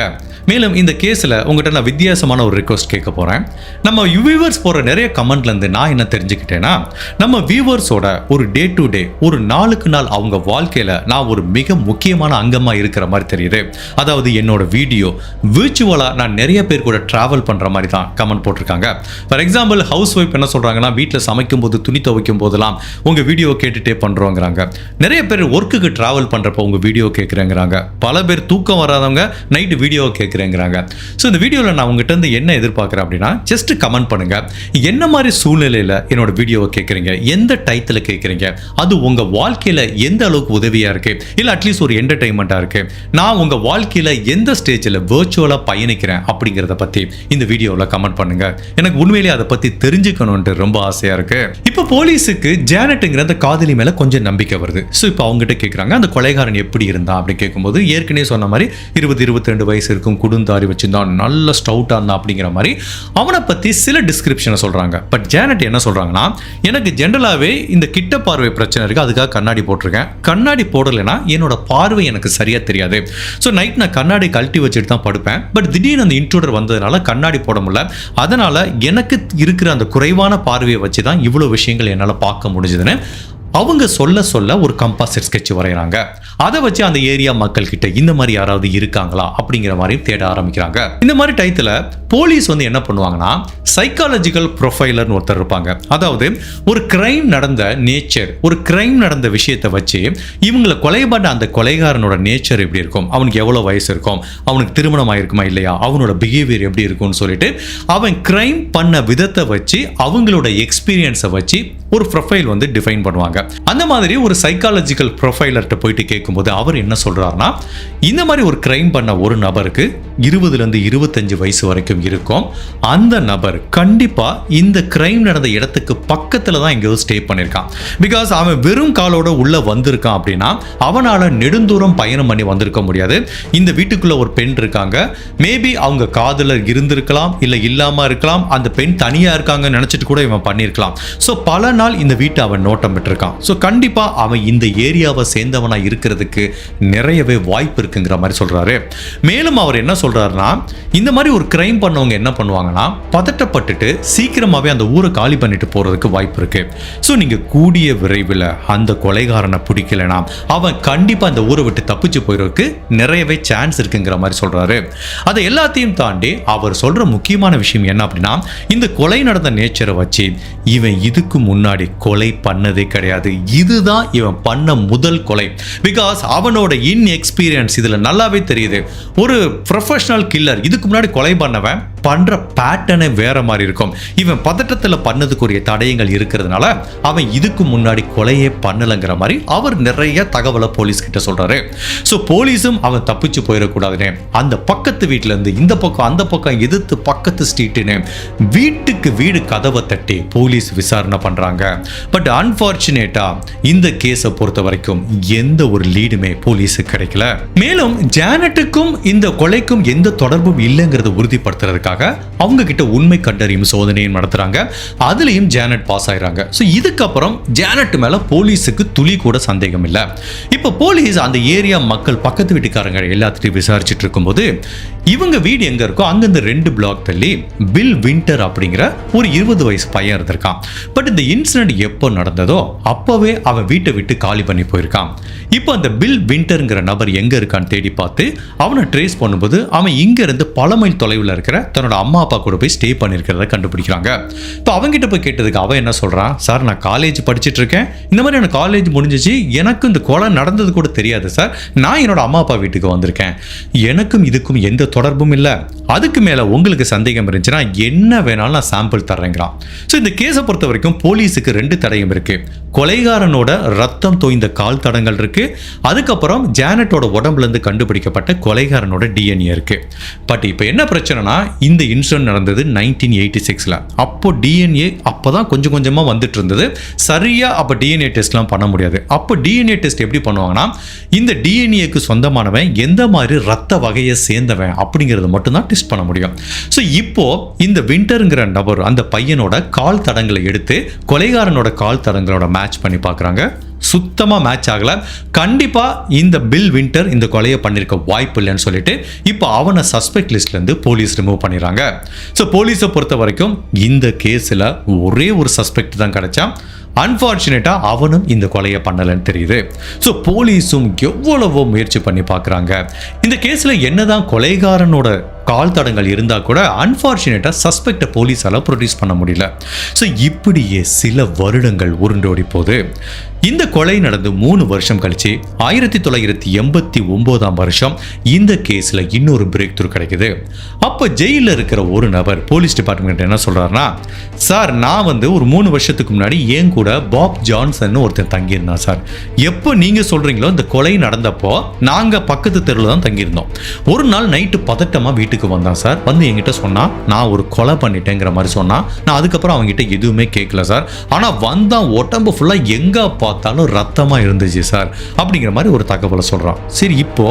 மேலும் இந்த கேஸ்ல உங்ககிட்ட நான் வித்தியாசமான ஒரு ரிக்வெஸ்ட் கேட்க போறேன். நம்ம வியூவர்ஸ் போற நிறைய கமெண்ட்ல இருந்து நான் என்ன தெரிஞ்சுக்கிட்டேன்னா, நம்ம வியூவர்ஸோட ஒரு டே டு டே ஒரு நாளுக்கு நாள் அவங்க வாழ்க்கையில நான் ஒரு மிக முக்கியமான அங்கமா இருக்கிற மாதிரி தெரியுது. அதாவது என்னோட வீடியோ விர்ச்சுவலா நான் நிறைய பேர் கூட டிராவல் பண்ற மாதிரி தான் கமெண்ட் போட்டிருக்காங்க. ஃபார் எக்ஸாம்பிள் ஹவுஸ் ஒய்ஃப் என்ன சொல்றாங்கன்னா, வீட்டில் சமைக்கும் போது துணி துவைக்கும் போதெல்லாம் உங்க வீடியோ கேட்டுட்டே பண்றோங்கிறாங்க. நிறைய பேர் ஒர்க்குக்கு டிராவல் பண்றப்ப உங்க வீடியோ கேட்குறேங்கிறாங்க. பல பேர் தூக்கம் வராதவங்க நைட்டு வீடியோ கேட்குறேங்கிறாங்க. ஸோ இந்த வீடியோவில் நான் உங்ககிட்ட இருந்து என்ன எதிர்பார்க்குறேன் அப்படின்னா, ஜஸ்ட் கமெண்ட் பண்ணுங்க. என்ன மாதிரி சூழ்நிலையில் என்னோட வீடியோவை கேட்குறீங்க, எந்த டைத்தில் கேட்குறீங்க, அது உங்க வாழ்க்கையில் எந்த அளவுக்கு உதவியாக இருக்கு, இல்லை அட்லீஸ்ட் ஒரு என்டர்டைன்மெண்ட்டாக இருக்கு, நான் உங்க வாழ்க்கையில் எந்த ஸ்டேஜில் விர்ச்சுவலாக பயணிக்கிறேன் அப்படிங்கிறத பற்றி இந்த வீடியோவில் கமெண்ட் பண்ணுங்க. எனக்கு உண்மையிலேயே அதை பற்றி தெரிஞ்சுக்கணும்னு ரொம்ப ஆசையாக இருக்கு. இப்போ போலீஸுக்கு ஜானட்டுங்கிற அந்த காதலி மேலே கொஞ்சம் நம்பிக்கை வருது. ஸோ இப்போ அவங்ககிட்ட கேட்குறாங்க, அந்த கொலைகாரன் எப்படி இருந்தான் அப்படின்னு கேட்கும்போது, ஏற்கனவே சொன்ன மாதிரி 20-22 வயசு இருக்கும், குடுந்தாரி வச்சிருந்தான், நல்ல ஸ்டவுட்டாக இருந்தான் அப்படிங்கிற மாதிரி அவனை பற்றி சில டிஸ்கிரிப்ஷனை சொல்கிறாங்க. பட் ஜானட் என்ன சொல்கிறாங்கன்னா, எனக்கு ஜென்ரலாகவே இந்த கிட்ட பார்வை பிரச்சனை இருக்குது, அதுக்காக கண்ணாடி போட்டிருக்கேன். கண்ணாடி போடலைன்னா என்னோட பார்வை எனக்கு சரியாக தெரியாது. ஸோ நைட் நான் கண்ணாடி கழட்டி வச்சுட்டு தான் படுப்பேன். பட் திடீர்னு அந்த இன்ட்ரூடர் வந்ததுனால கண்ணாடி போட முடியல. அதனால் எனக்கு இருக்கிற அந்த குறைவான பார்வையை வச்சு தான் இவ்வளோ விஷயங்கள் என்னால் பார்க்க முடிஞ்சதுன்னு அவங்க சொல்ல ஒரு கம்பாசிட் ஸ்கெட்ச் வரைகிறாங்க. அதை வச்சு அந்த ஏரியா மக்கள் கிட்ட இந்த மாதிரி யாராவது இருக்காங்களா அப்படிங்கிற மாதிரி தேட ஆரம்பிக்கிறாங்க. இந்த மாதிரி டைத்துல போலீஸ் வந்து என்ன பண்ணுவாங்கன்னா, சைக்காலஜிக்கல் ப்ரொஃபைலர்னு ஒருத்தர் இருப்பாங்க. அதாவது ஒரு கிரைம் நடந்த நேச்சர், ஒரு கிரைம் நடந்த விஷயத்தை வச்சு இவங்களை கொலை பண்ண அந்த கொலைகாரனோட நேச்சர் எப்படி இருக்கும், அவனுக்கு எவ்வளோ வயசு இருக்கும், அவனுக்கு திருமணம் ஆயிருக்குமா இல்லையா, அவனோட பிஹேவியர் எப்படி இருக்கும்னு சொல்லிட்டு அவன் கிரைம் பண்ண விதத்தை வச்சு அவங்களோட எக்ஸ்பீரியன்ஸை வச்சு ஒரு ப்ரொஃபைல் வந்து டிஃபைன் பண்ணுவாங்க. அந்த மாதிரி ஒரு சைக்காலஜிக்கல் ப்ரொஃபைலர்கிட்ட போயிட்டு கேட்கும்போது அவர் என்ன சொல்றாருன்னா, இந்த மாதிரி ஒரு கிரைம் பண்ண ஒரு நபருக்கு 20-25 வயசு வரைக்கும் இருக்கும். அந்த நபர் கண்டிப்பா இந்த கிரைம் நடந்த இடத்துக்கு பக்கத்துல தான் எங்கேயோ ஸ்டே பண்ணியிருக்கான். பிகாஸ் அவன் வெறும் காலோட உள்ள வந்திருக்கான் அப்படின்னா அவனால நெடுந்தூரம் பயணம் பண்ணி வந்திருக்க முடியாது. இந்த வீட்டுக்குள்ள ஒரு பெண் இருக்காங்க, மேபி அவங்க காதலர் இருந்திருக்கலாம், இல்ல இல்லாம இருக்கலாம், அந்த பெண் தனியா இருக்காங்க நினைச்சிட்டு கூட இவன் பண்ணியிருக்கலாம். ஸோ பல நாள் இந்த வீட்டை அவன் நோட்டம் பெற்றிருக்கான். தான். ஸோ கண்டிப்பாக அவன் இந்த ஏரியாவை சேர்ந்தவனாக இருக்கிறதுக்கு நிறையவே வாய்ப்பு இருக்குங்கிற மாதிரி சொல்கிறாரு. மேலும் அவர் என்ன சொல்கிறாருன்னா, இந்த மாதிரி ஒரு கிரைம் பண்ணவங்க என்ன பண்ணுவாங்கன்னா, பதட்டப்பட்டுட்டு சீக்கிரமாகவே அந்த ஊரை காலி பண்ணிட்டு போகிறதுக்கு வாய்ப்பு இருக்குது. ஸோ நீங்கள் கூடிய விரைவில் அந்த கொலைகாரனை பிடிக்கலைன்னா அவன் கண்டிப்பாக அந்த ஊரை விட்டு தப்பிச்சு போயிடுறதுக்கு நிறையவே சான்ஸ் இருக்குங்கிற மாதிரி சொல்கிறாரு. அதை எல்லாத்தையும் தாண்டி அவர் சொல்கிற முக்கியமான விஷயம் என்ன அப்படின்னா, இந்த கொலை நடந்த நேச்சரை வச்சு இவன் இதுக்கு முன்னாடி கொலை பண்ணதே கிடையாது, இதுதான் இவன் பண்ண முதல் கொலை. பிகாஸ் அவனோட இன்எக்ஸ்பீரியன்ஸ் இதில் நல்லாவே தெரியுது. ஒரு ப்ரொஃபஷனல் கில்லர் இதுக்கு முன்னாடி கொலை பண்ணவன் பண்ற பேட்டர்னே வேற மாதிரி இருக்கும். இவன் பதட்டத்தில் பண்ணதுக்குரிய தடயங்கள் இருக்கிறதுனால அவன் இதுக்கு முன்னாடி கொலையே பண்ணலைங்கிற மாதிரி அவர் நிறைய தகவலை போலீஸ் கிட்ட சொல்றாரு. ஸோ போலீஸும் அவன் தப்பிச்சு போயிடக்கூடாதுன்னு அந்த பக்கத்து வீட்டில இருந்து இந்த பக்கம் அந்த பக்கம் எதிர்த்து பக்கத்து ஸ்ட்ரீட்டுன்னு வீட்டுக்கு வீடு கதவை தட்டி போலீஸ் விசாரணை பண்றாங்க. பட் அன்பார்ச்சுனேட்டா இந்த கேஸை பொறுத்த வரைக்கும் எந்த ஒரு லீடுமே போலீஸுக்கு கிடைக்கல. மேலும் ஜானட்டுக்கும் இந்த கொலைக்கும் எந்த தொடர்பும் இல்லைங்கிறத உறுதிப்படுத்துறதுக்கு அவங்க கிட்ட உண்மை கண்டறியும் சோதனையும் நடத்துறாங்க. அதுலயும் ஜானட் பாஸ் ஆயிராங்க. சோ இதுக்கப்புறம் ஜானட் மேல போலீஸுக்கு துளி கூட சந்தேகம் இல்ல. இப்ப போலீஸ் அந்த ஏரியா மக்கள் பக்கத்து வீட்டுக்காரங்க எல்லாத்தையும் விசாரிச்சுட்டு இருக்கும்போது இவங்க வீடு எங்க இருக்கோ அங்க இந்த 2 பிளாக் தள்ளி பில் வின்டர் அப்படிங்கிற ஒரு 20 வயசு பையன் இருந்திருக்கான். பட் இந்த இன்சிடென்ட் எப்போ நடந்ததோ அப்பவே அவன் வீட்டை விட்டு காலி பண்ணி போயிருக்கான். இப்போ அந்த பில் வின்டர்ங்கிற நபர் எங்க இருக்கான்னு தேடி பார்த்து அவனை ட்ரேஸ் பண்ணும்போது அவன் இங்க இருந்து பல மைல் தொலைவில் இருக்கிற தன்னோட அம்மா அப்பா கூட போய் ஸ்டே பண்ணிருக்கிறத கண்டுபிடிக்கிறாங்க. இப்போ அவங்கிட்ட போய் கேட்டதுக்கு அவன் என்ன சொல்றான், சார் நான் காலேஜ் படிச்சுட்டு இருக்கேன், இந்த மாதிரி எனக்கு காலேஜ் முடிஞ்சிச்சு, எனக்கு இந்த கொலை நடந்தது கூட தெரியாது சார், நான் என்னோட அம்மா அப்பா வீட்டுக்கு வந்திருக்கேன், எனக்கும் இதுக்கும் எந்த தொடர்பும் இல்லை, அதுக்கு மேல உங்களுக்கு சந்தேகம் இருந்துச்சுன்னா என்ன வேணாலும் நான் சாம்பிள் தர்றேங்கிறான். ஸோ இந்த கேஸை பொறுத்த வரைக்கும் போலீஸுக்கு 2 தடயம் இருக்கு. கொலைகாரனோட ரத்தம் தோய்ந்த கால் தடங்கள் இருக்கு, அதுக்கப்புறம் ஜானட்டோட உடம்புல இருந்து கண்டுபிடிக்கப்பட்ட கொலைகாரனோட டிஎன்ஏ இருக்கு. பட் இப்போ என்ன பிரச்சனைனா, இந்த இன்சிடென்ட் நடந்தது 1986ல. அப்போ டிஎன்ஏ அப்பதான் கொஞ்சம் கொஞ்சமா வந்துட்டு இருந்தது. சரியா அப்ப டிஎன்ஏ டெஸ்ட்லாம் பண்ண முடியாது. அப்போ டிஎன்ஏ டெஸ்ட் எப்படி பண்ணுவாங்கன்னா, இந்த டிஎன்ஏக்கு சொந்தமானவன் எந்த மாதிரி ரத்த வகையை சேர்ந்தவன் அப்படிங்கிறது மட்டும்தான் டெஸ்ட் பண்ண முடியும். ஸோ இப்போ இந்த வின்டருங்கிற நபர் அந்த பையனோட கால் தடங்களை எடுத்து கொலைகாரனோட கால் தடங்களோட மேட்ச் பண்ணி பார்க்குறாங்க. சுத்தமா மேட்ச் ஆகல. கண்டிப்பா இந்த பில் வின்டர் இந்த கொலையை பண்ணிருக்க வாய்ப்பு இல்லைன்னு சொல்லிட்டு இப்போ அவனை சஸ்பெக்ட் லிஸ்ட்ல இருந்து போலீஸ் ரிமூவ் பண்ணிடுறாங்க. ஸோ போலீஸை பொறுத்த வரைக்கும் இந்த கேஸ்ல ஒரே ஒரு சஸ்பெக்ட் தான் கிடைச்சான். அன்பார்ச்சுனேட்டா அவனும் இந்த கொலையை பண்ணலன்னு தெரியுது. ஸோ போலீஸும் எவ்வளவோ முயற்சி பண்ணி பார்க்குறாங்க. இந்த கேஸ்ல என்னதான் கொலைகாரனோட கால் தடங்கள் இருந்தால் கூட அன்பார்ச்சுனேட்டா சஸ்பெக்டை போலீஸால ப்ரொடியூஸ் பண்ண முடியல. ஸோ இப்படியே சில வருடங்கள் உருண்டோடி போகுது. இந்த கொலை நடந்து 3 வருஷம் கழிச்சு 1989 வருஷம் இந்த கேஸ்ல இன்னொரு பிரேக் த்ரூ கிடைக்குது. அப்ப ஜெயில இருக்கிற ஒரு நபர் போலீஸ் டிபார்ட்மெண்ட் என்ன சொல்றாருன்னா, சார் நான் ஒரு 3 வருஷத்துக்கு முன்னாடி ஏன் கூட பாப் ஜான்சன் ஒருத்தர் தங்கியிருந்தான் சார். எப்போ நீங்க சொல்றீங்களோ இந்த கொலை நடந்தப்போ நாங்க பக்கத்து தெருவில் தான் தங்கியிருந்தோம். ஒரு நாள் நைட்டு பதட்டமா வீட்டுக்கு வந்தான் சார். என்கிட்ட சொன்னா நான் ஒரு கொலை பண்ணிட்டேங்கிற மாதிரி சொன்னா. நான் அதுக்கப்புறம் அவங்ககிட்ட எதுவுமே கேட்கல சார். ஆனா வந்தான் உடம்பு ஃபுல்லா எங்க பார்த்தாலும் ரத்தமா இருந்துச்சு சார் அப்படிங்கிற மாதிரி ஒரு தகவலை சொல்றான். சரி, இப்போ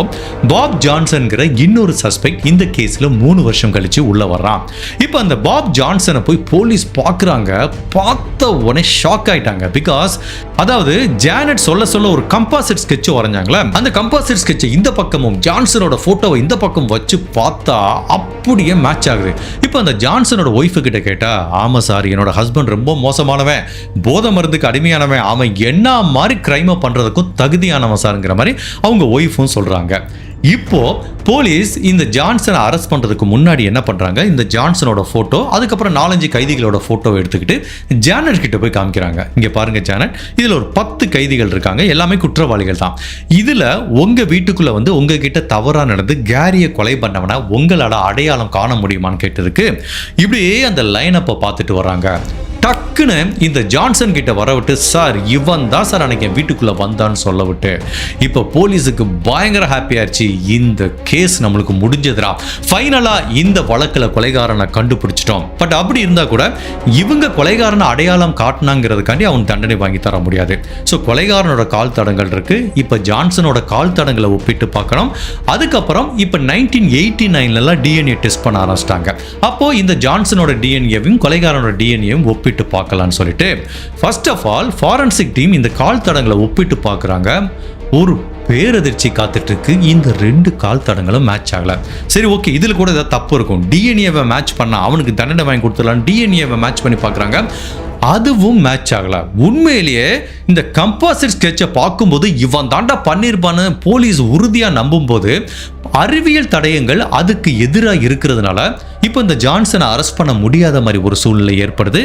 பாப் ஜான்சன்கிற இன்னொரு சஸ்பெக்ட் இந்த கேஸ்ல 3 வருஷம் கழிச்சு உள்ள வர்றான். இப்போ அந்த பாப் ஜான்சனை போய் போலீஸ் பார்க்குறாங்க. பார்த்த உடனே ஷாக் ஆயிட்டாங்க. பிகாஸ் அதாவது ஜானட் சொல்ல ஒரு கம்பாசிட் ஸ்கெட்ச் வரைஞ்சாங்களே, அந்த கம்பாசிட் ஸ்கெட்சை இந்த பக்கமும் ஜான்சனோட போட்டோவை இந்த பக்கம் வச்சு பார்த்தா அப்படியே மேட்ச் ஆகுது. இப்போ அந்த ஜான்சனோட ஒய்ஃபு கிட்ட கேட்டா, ஆமா சார் என்னோட ஹஸ்பண்ட் ரொம்ப மோசமானவன், போதை மருந்துக்கு அடிமையானவன், அவன் என்ன மாதிரி கிரைமை பண்றதுக்கும் தகுதியானவன் சார்ங்கிற மாதிரி அவங்க ஒய்ஃபும் சொல்றாங்க. இப்போ போலீஸ் இந்த ஜான்சனை அரெஸ்ட் பண்றதுக்கு முன்னாடி என்ன பண்றாங்க, இந்த ஜான்சனோட போட்டோ அதுக்கப்புறம் 4-5 கைதிகளோட போட்டோ எடுத்துக்கிட்டு ஜானட் கிட்ட போய் காமிக்கிறாங்க. இங்க பாருங்க ஜானட், இதுல ஒரு 10 கைதிகள் இருக்காங்க, எல்லாமே குற்றவாளிகள் தான். இதுல உங்க வீட்டுக்குள்ள உங்ககிட்ட தவறா நடந்து கேரியை கொலை பண்ணவன உங்களால அடையாளம் காண முடியுமான்னு கேட்டதுக்கு இப்படியே அந்த லைனப்பை பார்த்துட்டு வராங்க. டக்குன்னு இந்த ஜான்சன் கிட்ட வர விட்டு, சார் இவன் தான் சார் அன்னைக்கு என் வீட்டுக்குள்ள வந்தான்னு சொல்ல விட்டு இப்போ போலீஸுக்கு பயங்கர ஹாப்பி ஆயிடுச்சு. இந்த கேஸ் நம்மளுக்கு முடிஞ்சதுடா, ஃபைனலா இந்த வழக்குல கொலைகாரனை கண்டுபிடிச்சிட்டோம். பட் அப்படி இருந்தா கூட இவங்க கொலைகாரனை அடையாளம் காட்டினாங்கிறதுக்காண்டி அவன் தண்டனை வாங்கி தர முடியாது. ஸோ கொலைகாரனோட கால் தடங்கள் இருக்கு. இப்போ ஜான்சனோட கால் தடங்களை ஒப்பிட்டு பார்க்கணும். அதுக்கப்புறம் இப்போ 1989 டிஎன்ஏ டெஸ்ட் பண்ண ஆரம்பிச்சிட்டாங்க. அப்போ இந்த ஜான்சனோட டிஎன்ஏவையும் கொலைகாரனோட டிஎன்ஏவும் ஒப்பிட்டு ஒப்பிட்டு பார்க்கலான்னு சொல்லிட்டு first of all forensic team இந்த கால் தடங்களை ஒப்பிட்டு பார்க்குறாங்க. ஒரு பேரதிர்ச்சி காத்துட்டு இருக்கு. இந்த 2 கால் தடங்களும் மேட்ச் ஆகல. சரி, ஓகே, இதுல கூட ஏதாவது தப்பு இருக்கும். டிஎன்ஏவை மேட்ச் பண்ணா அவனுக்கு தண்டனை வாங்கி கொடுத்துடலாம். டிஎன்ஏவை மேட்ச் பண்ணி பார்க்குறாங்க, அதுவும் மேட்ச் ஆகல. உண்மையிலேயே இந்த கம்போசிட் ஸ்கெட்சை பார்க்கும்போது இவன் தாண்டா பண்ணியிருப்பான்னு போலீஸ் உறுதியாக நம்பும்போது அறிவியல் தடயங்கள் அதுக்கு எதிராக இருக்கிறதுனால இப்போ இந்த ஜான்சனை அரெஸ்ட் பண்ண முடியாத மாதிரி ஒரு சூழ்நிலை ஏற்படுது.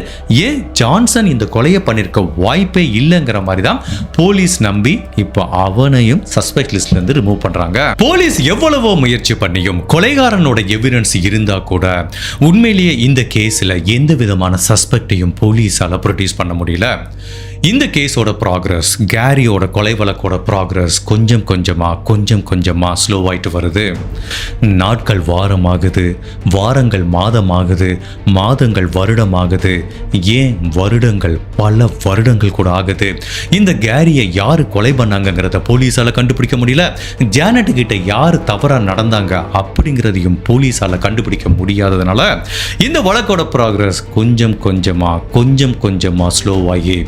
ஏன் ஜான்சன் இந்த கொலையை பண்ணியிருக்க வாய்ப்பே இல்லைங்கிற மாதிரி தான் போலீஸ் நம்பி இப்போ அவனையும் சஸ்பெக்ட் லிஸ்ட்ல இருந்து ரிமூவ் பண்றாங்க. போலீஸ் எவ்வளவோ முயற்சி பண்ணியும் கொலைகாரனோட எவிடன்ஸ் இருந்தா கூட உண்மையிலேயே இந்த கேஸ்ல எந்த விதமான சஸ்பெக்டையும் போலீஸால ப்ரொடியூஸ் பண்ண முடியல. இந்த கேஸோட ப்ராக்ரஸ், கேரியோட கொலை வழக்கோட ப்ராக்ரஸ் கொஞ்சம் கொஞ்சமா ஸ்லோவாயிட்டு வருது. நாட்கள் வாரமாகுது, வாரங்கள் மாதமாகுது, மாதங்கள் வருடமாகுது, ஏன் வருடங்கள் பல வருடங்கள் கூட ஆகுது. இந்த கேரியை யாரு கொலை பண்ணாங்கிறத போலீஸால கண்டுபிடிக்க முடியல. ஜானட் கிட்ட யாரு தவறா நடந்தாங்க அப்படிங்கிறதையும் போலீஸால கண்டுபிடிக்க முடியாததுனால இந்த வழக்கோட ப்ராக்ரஸ் கொஞ்சம் கொஞ்சமா ஸ்லோவாகி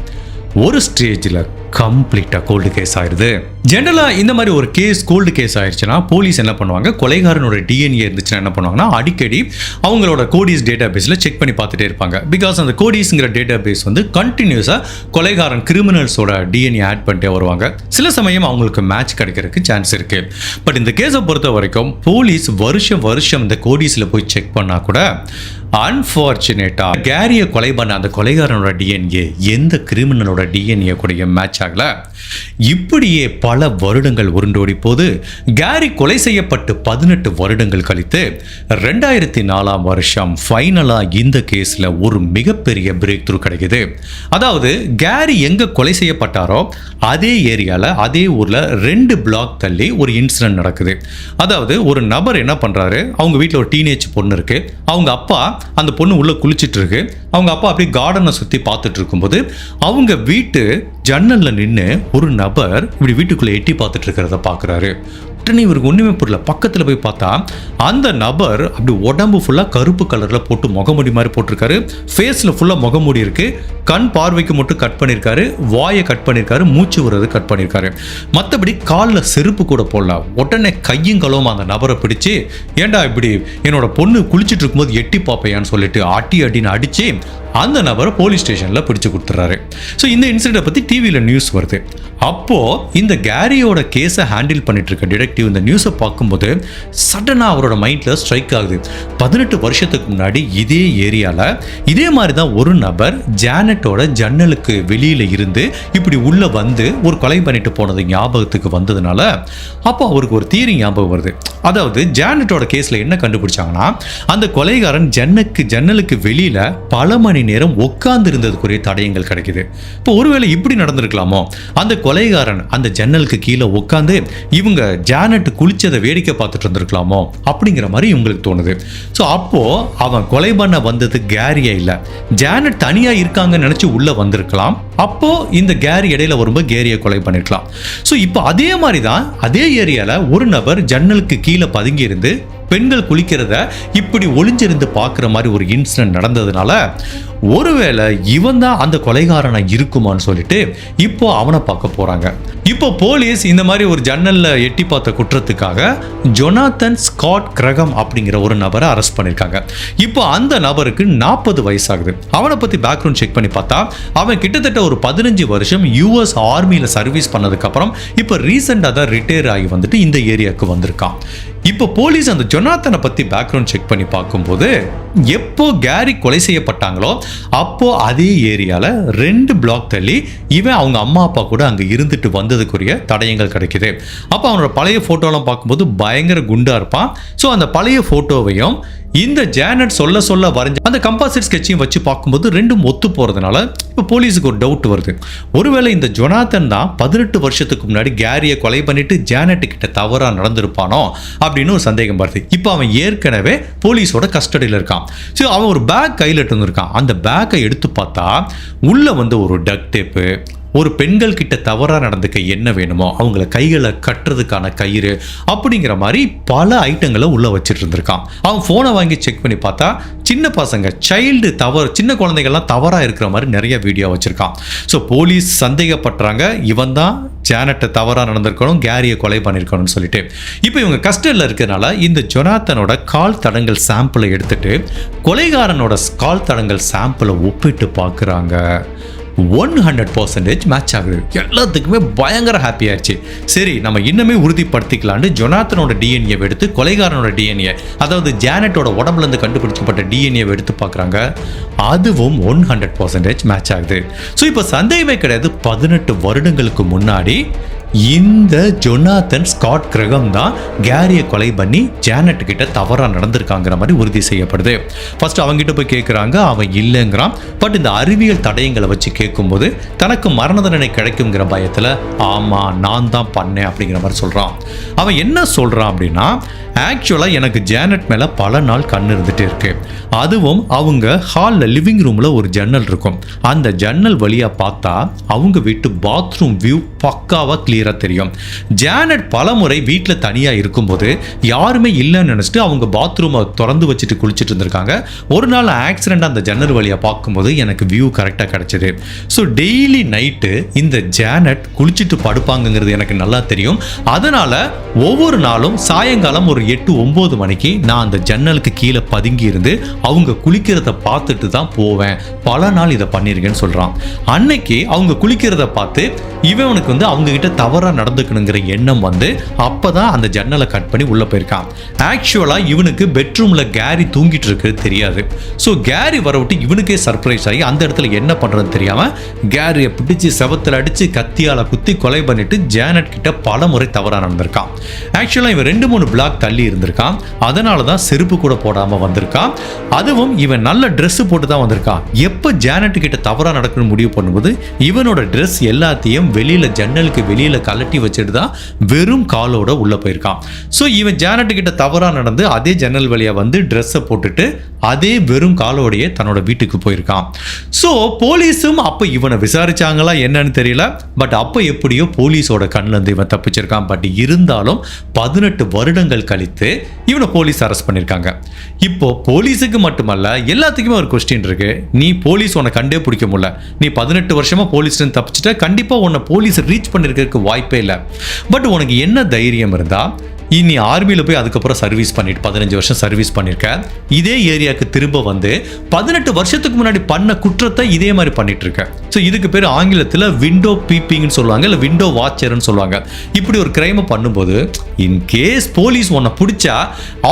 ஒரு ஸ்டேஜில் கம்ப்ளீட்டாக கோல்டு கேஸ் ஆயிடுது. ஜென்ரலாக இந்த மாதிரி ஒரு கேஸ் கோல்டு கேஸ் ஆயிடுச்சுன்னா போலீஸ் என்ன பண்ணுவாங்க, கொலைகாரனோட டிஎன்ஏ இருந்துச்சுன்னா என்ன பண்ணுவாங்கன்னா அடிக்கடி அவங்களோட கோடிஸ் டேட்டா பேஸில் செக் பண்ணி பார்த்துட்டே இருப்பாங்க. பிகாஸ் அந்த கோடிஸ்ங்கிற டேட்டா பேஸ் வந்து கண்டினியூஸாக கொலைகாரன் கிரிமினல்ஸோட டிஎன்ஏ ஆட் பண்ணிட்டே வருவாங்க. சில சமயம் அவங்களுக்கு மேட்ச் கிடைக்கிறதுக்கு சான்ஸ் இருக்கு. பட் இந்த கேஸை பொறுத்த வரைக்கும் போலீஸ் வருஷம் இந்த கோடிஸில் போய் செக் பண்ணா கூட அன்ஃபார்ச்சுனேட்டா கேரியை கொலை பண்ண அந்த கொலைகாரனோட டிஎன்ஏ எந்த கிரிமினலோட டிஎன்ஏ கூட மேட்ச் ஆகல. இப்படியே பல வருடங்கள் உருண்டோடி போது கேரி கொலை செய்யப்பட்டு 18 வருடங்கள் கழித்து 2004 ஃபைனலா இந்த கேஸ்ல ஒரு மிகப்பெரிய பிரேக் த்ரூ கிடைக்குது. அதாவது கேரி எங்க கொலை செய்யப்பட்டாரோ அதே ஏரியால அதே ஊர்ல 2 பிளாக் தள்ளி ஒரு இன்சிடென்ட் நடக்குது. அதாவது ஒரு நபர் என்ன பண்றாரு, அவங்க வீட்டில் ஒரு டீனேஜ் பொண்ணு இருக்கு. அவங்க அப்பா அந்த பொண்ணு உள்ள குளிச்சிட்டு இருக்கு. அவங்க அப்பா அப்படியே கார்டனை சுத்தி பார்த்துட்டு இருக்கும்போது அவங்க வீட்டு ஜன்னல்ல நின்று ஒரு நபர் இப்படி வீட்டுக்குள்ள எட்டி பார்த்துட்டு இருக்கிறத பார்க்குறாரு. உடனே இவருக்கு ஒன்றுமே புரியல. பக்கத்தில் போய் பார்த்தா அந்த நபர் அப்படி உடம்பு ஃபுல்லாக கருப்பு கலரில் போட்டு முகமூடி மாதிரி போட்டிருக்காரு. ஃபேஸில் ஃபுல்லாக முகமூடி இருக்கு. கண் பார்வைக்கு மட்டும் கட் பண்ணியிருக்காரு, வாயை கட் பண்ணியிருக்காரு, மூச்சு விடுறது கட் பண்ணியிருக்காரு. மற்றபடி காலில் செருப்பு கூட போடல. உடனே கையும் களவும் அந்த நபரை பிடிச்சி, ஏண்டா இப்படி என்னோட பொண்ணு குளிச்சுட்டு இருக்கும்போது எட்டி பார்ப்பையான்னு சொல்லிட்டு அடின்னு அடிச்சு அந்த நபரை போலீஸ் ஸ்டேஷனில் பிடிச்சு கொடுத்துறாரு. ஸோ இந்த இன்சிடென்ட்டை பற்றி டிவியில் நியூஸ் வருது. அப்போது இந்த கேரியோட கேஸை ஹேண்டில் பண்ணிட்டு இருக்க டிடெக்டிவ் இந்த நியூஸை பார்க்கும்போது சடனாக அவரோட மைண்டில் ஸ்ட்ரைக் ஆகுது. 18 வருஷத்துக்கு முன்னாடி இதே ஏரியாவில் இதே மாதிரி தான் ஒரு நபர் ஜானட்டோட ஜன்னலுக்கு வெளியில் இருந்து இப்படி உள்ளே வந்து ஒரு கொலை பண்ணிட்டு போனது ஞாபகத்துக்கு வந்ததுனால அப்போ அவருக்கு ஒரு தியரி ஞாபகம் வருது. அதாவது ஜானட்டோட கேஸில் என்ன கண்டுபிடிச்சாங்கன்னா அந்த கொலைகாரன் ஜன்னலுக்கு வெளியில் பல மணி நேரம் உட்கார்ந்து இருந்ததுக்குரிய தடயங்கள் கிடைக்குது. இப்போ ஒருவேளை இப்படி நடந்திருக்கலாமோ, அந்த கொலைகாரன் அந்த ஜன்னலுக்கு கீழே உட்காந்து இவங்க ஜானட் குளிச்சதை வேடிக்கை பார்த்துட்டு இருந்திருக்கலாமோ அப்படிங்கிற மாதிரி இவங்களுக்கு தோணுது. ஸோ அப்போ அவன் கொலை பண்ண வந்தது கேரியா இல்லை, ஜானட் தனியா இருக்காங்கன்னு நினைச்சு உள்ள வந்திருக்கலாம். அப்போ இந்த கேரி இடையில வரும்போது கேரியை கொலை பண்ணிருக்கலாம். ஸோ இப்போ அதே மாதிரி தான் அதே ஏரியால ஒரு நபர் ஜன்னலுக்கு கீழே பதுங்கி இருந்து பெண்கள் குளிக்கிறத இப்படி ஒளிஞ்சிருந்து பார்க்குற மாதிரி ஒரு இன்சிடென்ட் நடந்ததுனால ஒருவேளை இவன் தான் அந்த கொலைகாரனா இருக்குமான்னு சொல்லிட்டு இப்போ அவனை பார்க்க போறாங்க. இப்போ போலீஸ் இந்த மாதிரி ஒரு ஜன்னல்ல எட்டி பார்த்த குற்றத்துக்காக ஜொனாத்தன் ஸ்காட் கிரகம் அப்படிங்கிற ஒரு நபரை அரெஸ்ட் பண்ணியிருக்காங்க. இப்போ அந்த நபருக்கு 40 வயசாகுது. அவனை பத்தி பேக்ரவுண்ட் செக் பண்ணி பார்த்தா அவன் கிட்டத்தட்ட ஒரு 15 வருஷம் யூஎஸ் ஆர்மியில சர்வீஸ் பண்ணதுக்கு அப்புறம் இப்போ ரீசெண்டாக தான் ரிட்டையர் ஆகி வந்துட்டு இந்த ஏரியாவுக்கு வந்திருக்கான். இப்போ போலீஸ் அந்த ஜொனாத்தனை பத்தி பேக்ரவுண்ட் செக் பண்ணி பார்க்கும்போது எப்போ கேரி கொலை செய்யப்பட்டாங்களோ அப்போ அதே ஏரியால 2 பிளாக் தள்ளி இவன் அவங்க அம்மா அப்பா கூட அங்க இருந்துட்டு வந்ததுக்குரிய தடயங்கள் கிடைக்குது. அப்போ அவனோட பழைய போட்டோலாம் பார்க்கும்போது பயங்கர குண்டா இருப்பான். ஸோ அந்த பழைய போட்டோவையும் இந்த ஜானட் சொல்ல வரைஞ்ச அந்த கம்பாசிட் ஸ்கெட்சையும் வச்சு பார்க்கும்போது ரெண்டும் ஒத்து போறதுனால இப்போ போலீஸுக்கு ஒரு டவுட் வருது. ஒருவேளை இந்த ஜொனாத்தன் தான் 18 வருஷத்துக்கு முன்னாடி கேரியை கொலை பண்ணிட்டு ஜானட் கிட்ட தவறா நடந்திருப்பானோ அப்படின்னு ஒரு சந்தேகம் வருது. இப்போ அவன் ஏற்கனவே போலீஸோட கஸ்டடியில் இருக்கான். ஸோ அவன் ஒரு பேக் கையில் எடுத்து வந்திருக்கான். அந்த பேக்கை எடுத்து பார்த்தா உள்ள வந்து ஒரு டக் டேப்பு, ஒரு பெண்கள் கிட்ட தவறாக நடந்துக்க என்ன வேணுமோ அவங்கள கைகளை கட்டுறதுக்கான கயிறு அப்படிங்கிற மாதிரி பல ஐட்டங்களை உள்ள வச்சுட்டு இருந்திருக்கான். அவன் ஃபோனை வாங்கி செக் பண்ணி பார்த்தா சின்ன பசங்க சின்ன குழந்தைகள்லாம் தவறாக இருக்கிற மாதிரி நிறைய வீடியோ வச்சிருக்கான். ஸோ போலீஸ் சந்தேகப்படுறாங்க இவன் தான் ஜானட்டை தவறாக நடந்திருக்கணும், கேரியை கொலை பண்ணியிருக்கணும்னு சொல்லிட்டு. இப்போ இவங்க கஸ்டடியில் இருக்கிறதுனால இந்த ஜொனாத்தனோட கால் தடங்கள் சாம்பிளை எடுத்துட்டு கொலைகாரனோட கால் தடங்கள் சாம்பிளை ஒப்பிட்டு பார்க்குறாங்க. 100% மேட்ச் ஆகுது. எல்லாத்துக்குமே பயங்கர ஹாப்பி ஆயிடுச்சு. சரி நம்ம இன்னுமே உறுதிப்படுத்திக்கலான்னு ஜொனாத்தனோட டிஎன்ஏ எடுத்து கொலைகாரனோட டிஎன்ஏ, அதாவது ஜானட்டோட உடம்புலேருந்து கண்டுபிடிக்கப்பட்ட டிஎன்ஏ எடுத்து பார்க்குறாங்க. அதுவும் 100% மேட்ச் ஆகுது. ஸோ இப்போ சந்தேகமே கிடையாது, 18 வருடங்களுக்கு முன்னாடி இந்த ஜொனாத்தன் ஸ்காட் கிரகம் தான் கேரியை கொலை பண்ணி ஜானட் கிட்ட தவறாக நடந்திருக்காங்கிற மாதிரி உறுதி செய்யப்படுது. ஃபர்ஸ்ட் அவங்ககிட்ட போய் கேட்குறாங்க, அவன் இல்லைங்கிறான். பட் இந்த அறிவியல் தடயங்களை வச்சு கேட்கும்போது தனக்கு மரண தண்டனை கிடைக்குங்கிற பயத்தில் ஆமாம் நான் தான் பண்ணேன் அப்படிங்கிற மாதிரி சொல்கிறான். அவன் என்ன சொல்கிறான் அப்படின்னா, ஆக்சுவலாக எனக்கு ஜானட் மேலே பல நாள் கண் இருந்துகிட்டே இருக்கு. அதுவும் அவங்க ஹாலில் லிவிங் ரூமில் ஒரு ஜன்னல் இருக்கும். அந்த ஜன்னல் வழியாக பார்த்தா அவங்க வீட்டு பாத்ரூம் வியூ பக்காவாக கிளியராக தெரியும். ஜானட் பல முறை வீட்டில் தனியாக இருக்கும்போது யாருமே இல்லைன்னு நினச்சிட்டு அவங்க பாத்ரூமை திறந்து வச்சுட்டு குளிச்சுட்டு இருந்திருக்காங்க. ஒரு நாள் ஆக்சிடெண்ட் அந்த ஜன்னல் வழியாக பார்க்கும்போது எனக்கு வியூ கரெக்டாக கிடச்சிது. ஸோ டெய்லி நைட்டு இந்த ஜானட் குளிச்சுட்டு படுப்பாங்கங்கிறது எனக்கு நல்லா தெரியும். அதனால் ஒவ்வொரு நாளும் சாயங்காலம் ஒரு 8-9 மணிக்கு நான் அந்த ஜன்னலுக்கு கீழே பதுங்கி இருந்து அவங்க குளிக்கிறத பார்த்துட்டு தான் போவேன். பல நாள் இதை பண்ணியிருக்கேன்னு சொல்கிறான். அன்னைக்கு அவங்க குளிக்கிறத பார்த்து இவனுக்கு அவங்க கிட்ட தவறாக நடந்துக்கணுங்கிற எண்ணம் அப்போ தான் அந்த ஜன்னலை கட் பண்ணி உள்ளே போயிருக்கான். ஆக்சுவலாக இவனுக்கு பெட்ரூமில் கேரி தூங்கிட்டு இருக்கிறது தெரியாது. ஸோ கேரி வரவிட்டு இவனுக்கே சர்ப்ரைஸ் ஆகி அந்த இடத்துல என்ன பண்ணுறதுன்னு தெரியாமல் கேரியை பிடிச்சி செவத்தில் அடித்து கத்தியால் குத்தி கொலை பண்ணிட்டு ஜானட் கிட்ட பல முறை தவறாக நடந்திருக்கான். ஆக்சுவலாக இவன் 2-3 பிளாக் தள்ளி இருந்திருக்கான். அதனால தான் செருப்பு கூட போடாமல் வந்திருக்கான். அதுவும் இவன் நல்ல ட்ரெஸ் போட்டு தான் வந்திருக்கான். எப்போ ஜானட் கிட்ட தவறாக நடக்கணும்னு முடிவு பண்ணும்போது இவனோட ட்ரெஸ் எல்லாத்தையும் வெளியில் ஜன்னலுக்கு வெளியில் கலட்டி வச்சுட்டு தான் வெறும் காலோட உள்ளே போயிருக்கான். ஸோ இவன் ஜானட் கிட்ட தவறாக நடந்து அதே ஜன்னல் வழியாக வந்து ட்ரெஸ்ஸை போட்டுட்டு அதே வெறும் காலோடையே தன்னோட வீட்டுக்கு போயிருக்கான். ஸோ போலீஸும் அப்போ இவனை விசாரிச்சாங்களா என்னன்னு தெரியல. பட் அப்போ எப்படியோ போலீஸோட கண்ணிலேருந்து இவன் தப்பிச்சிருக்கான். பட் இருந்தாலும் 18 வருடங்கள் கழித்து இவனை போலீஸ் அரெஸ்ட் பண்ணியிருக்காங்க. இப்போ போலீஸுக்கு மட்டுமல்ல எல்லாத்துக்குமே ஒரு கொஸ்டின் இருக்கு. நீ போலீஸ் உன்னை கண்டே பிடிக்க முடியல, நீ 18 வருஷமா போலீஸ் தப்பிச்சுட்ட, கண்டிப்பா உன்னை போலீஸ் ரீச் பண்ணிருக்கிறதுக்கு வாய்ப்பே இல்லை. பட் உனக்கு என்ன தைரியம் இருந்தா நீ ஆர்மியில் போய் அதுக்கப்புறம் சர்வீஸ் பண்ணிட்டு 15 வருஷம் சர்வீஸ் பண்ணியிருக்க, இதே ஏரியாவுக்கு திரும்ப வந்து 18 வருஷத்துக்கு முன்னாடி பண்ண குற்றத்தை இதே மாதிரி பண்ணிட்டு இருக்க. ஸோ இதுக்கு பேர் ஆங்கிலத்தில் விண்டோ பீப்பிங்னு சொல்லுவாங்க, இல்லை விண்டோ வாட்சர்னு சொல்லுவாங்க. இப்படி ஒரு கிரைமை பண்ணும்போது இன்கேஸ் போலீஸ் உன்னை பிடிச்சா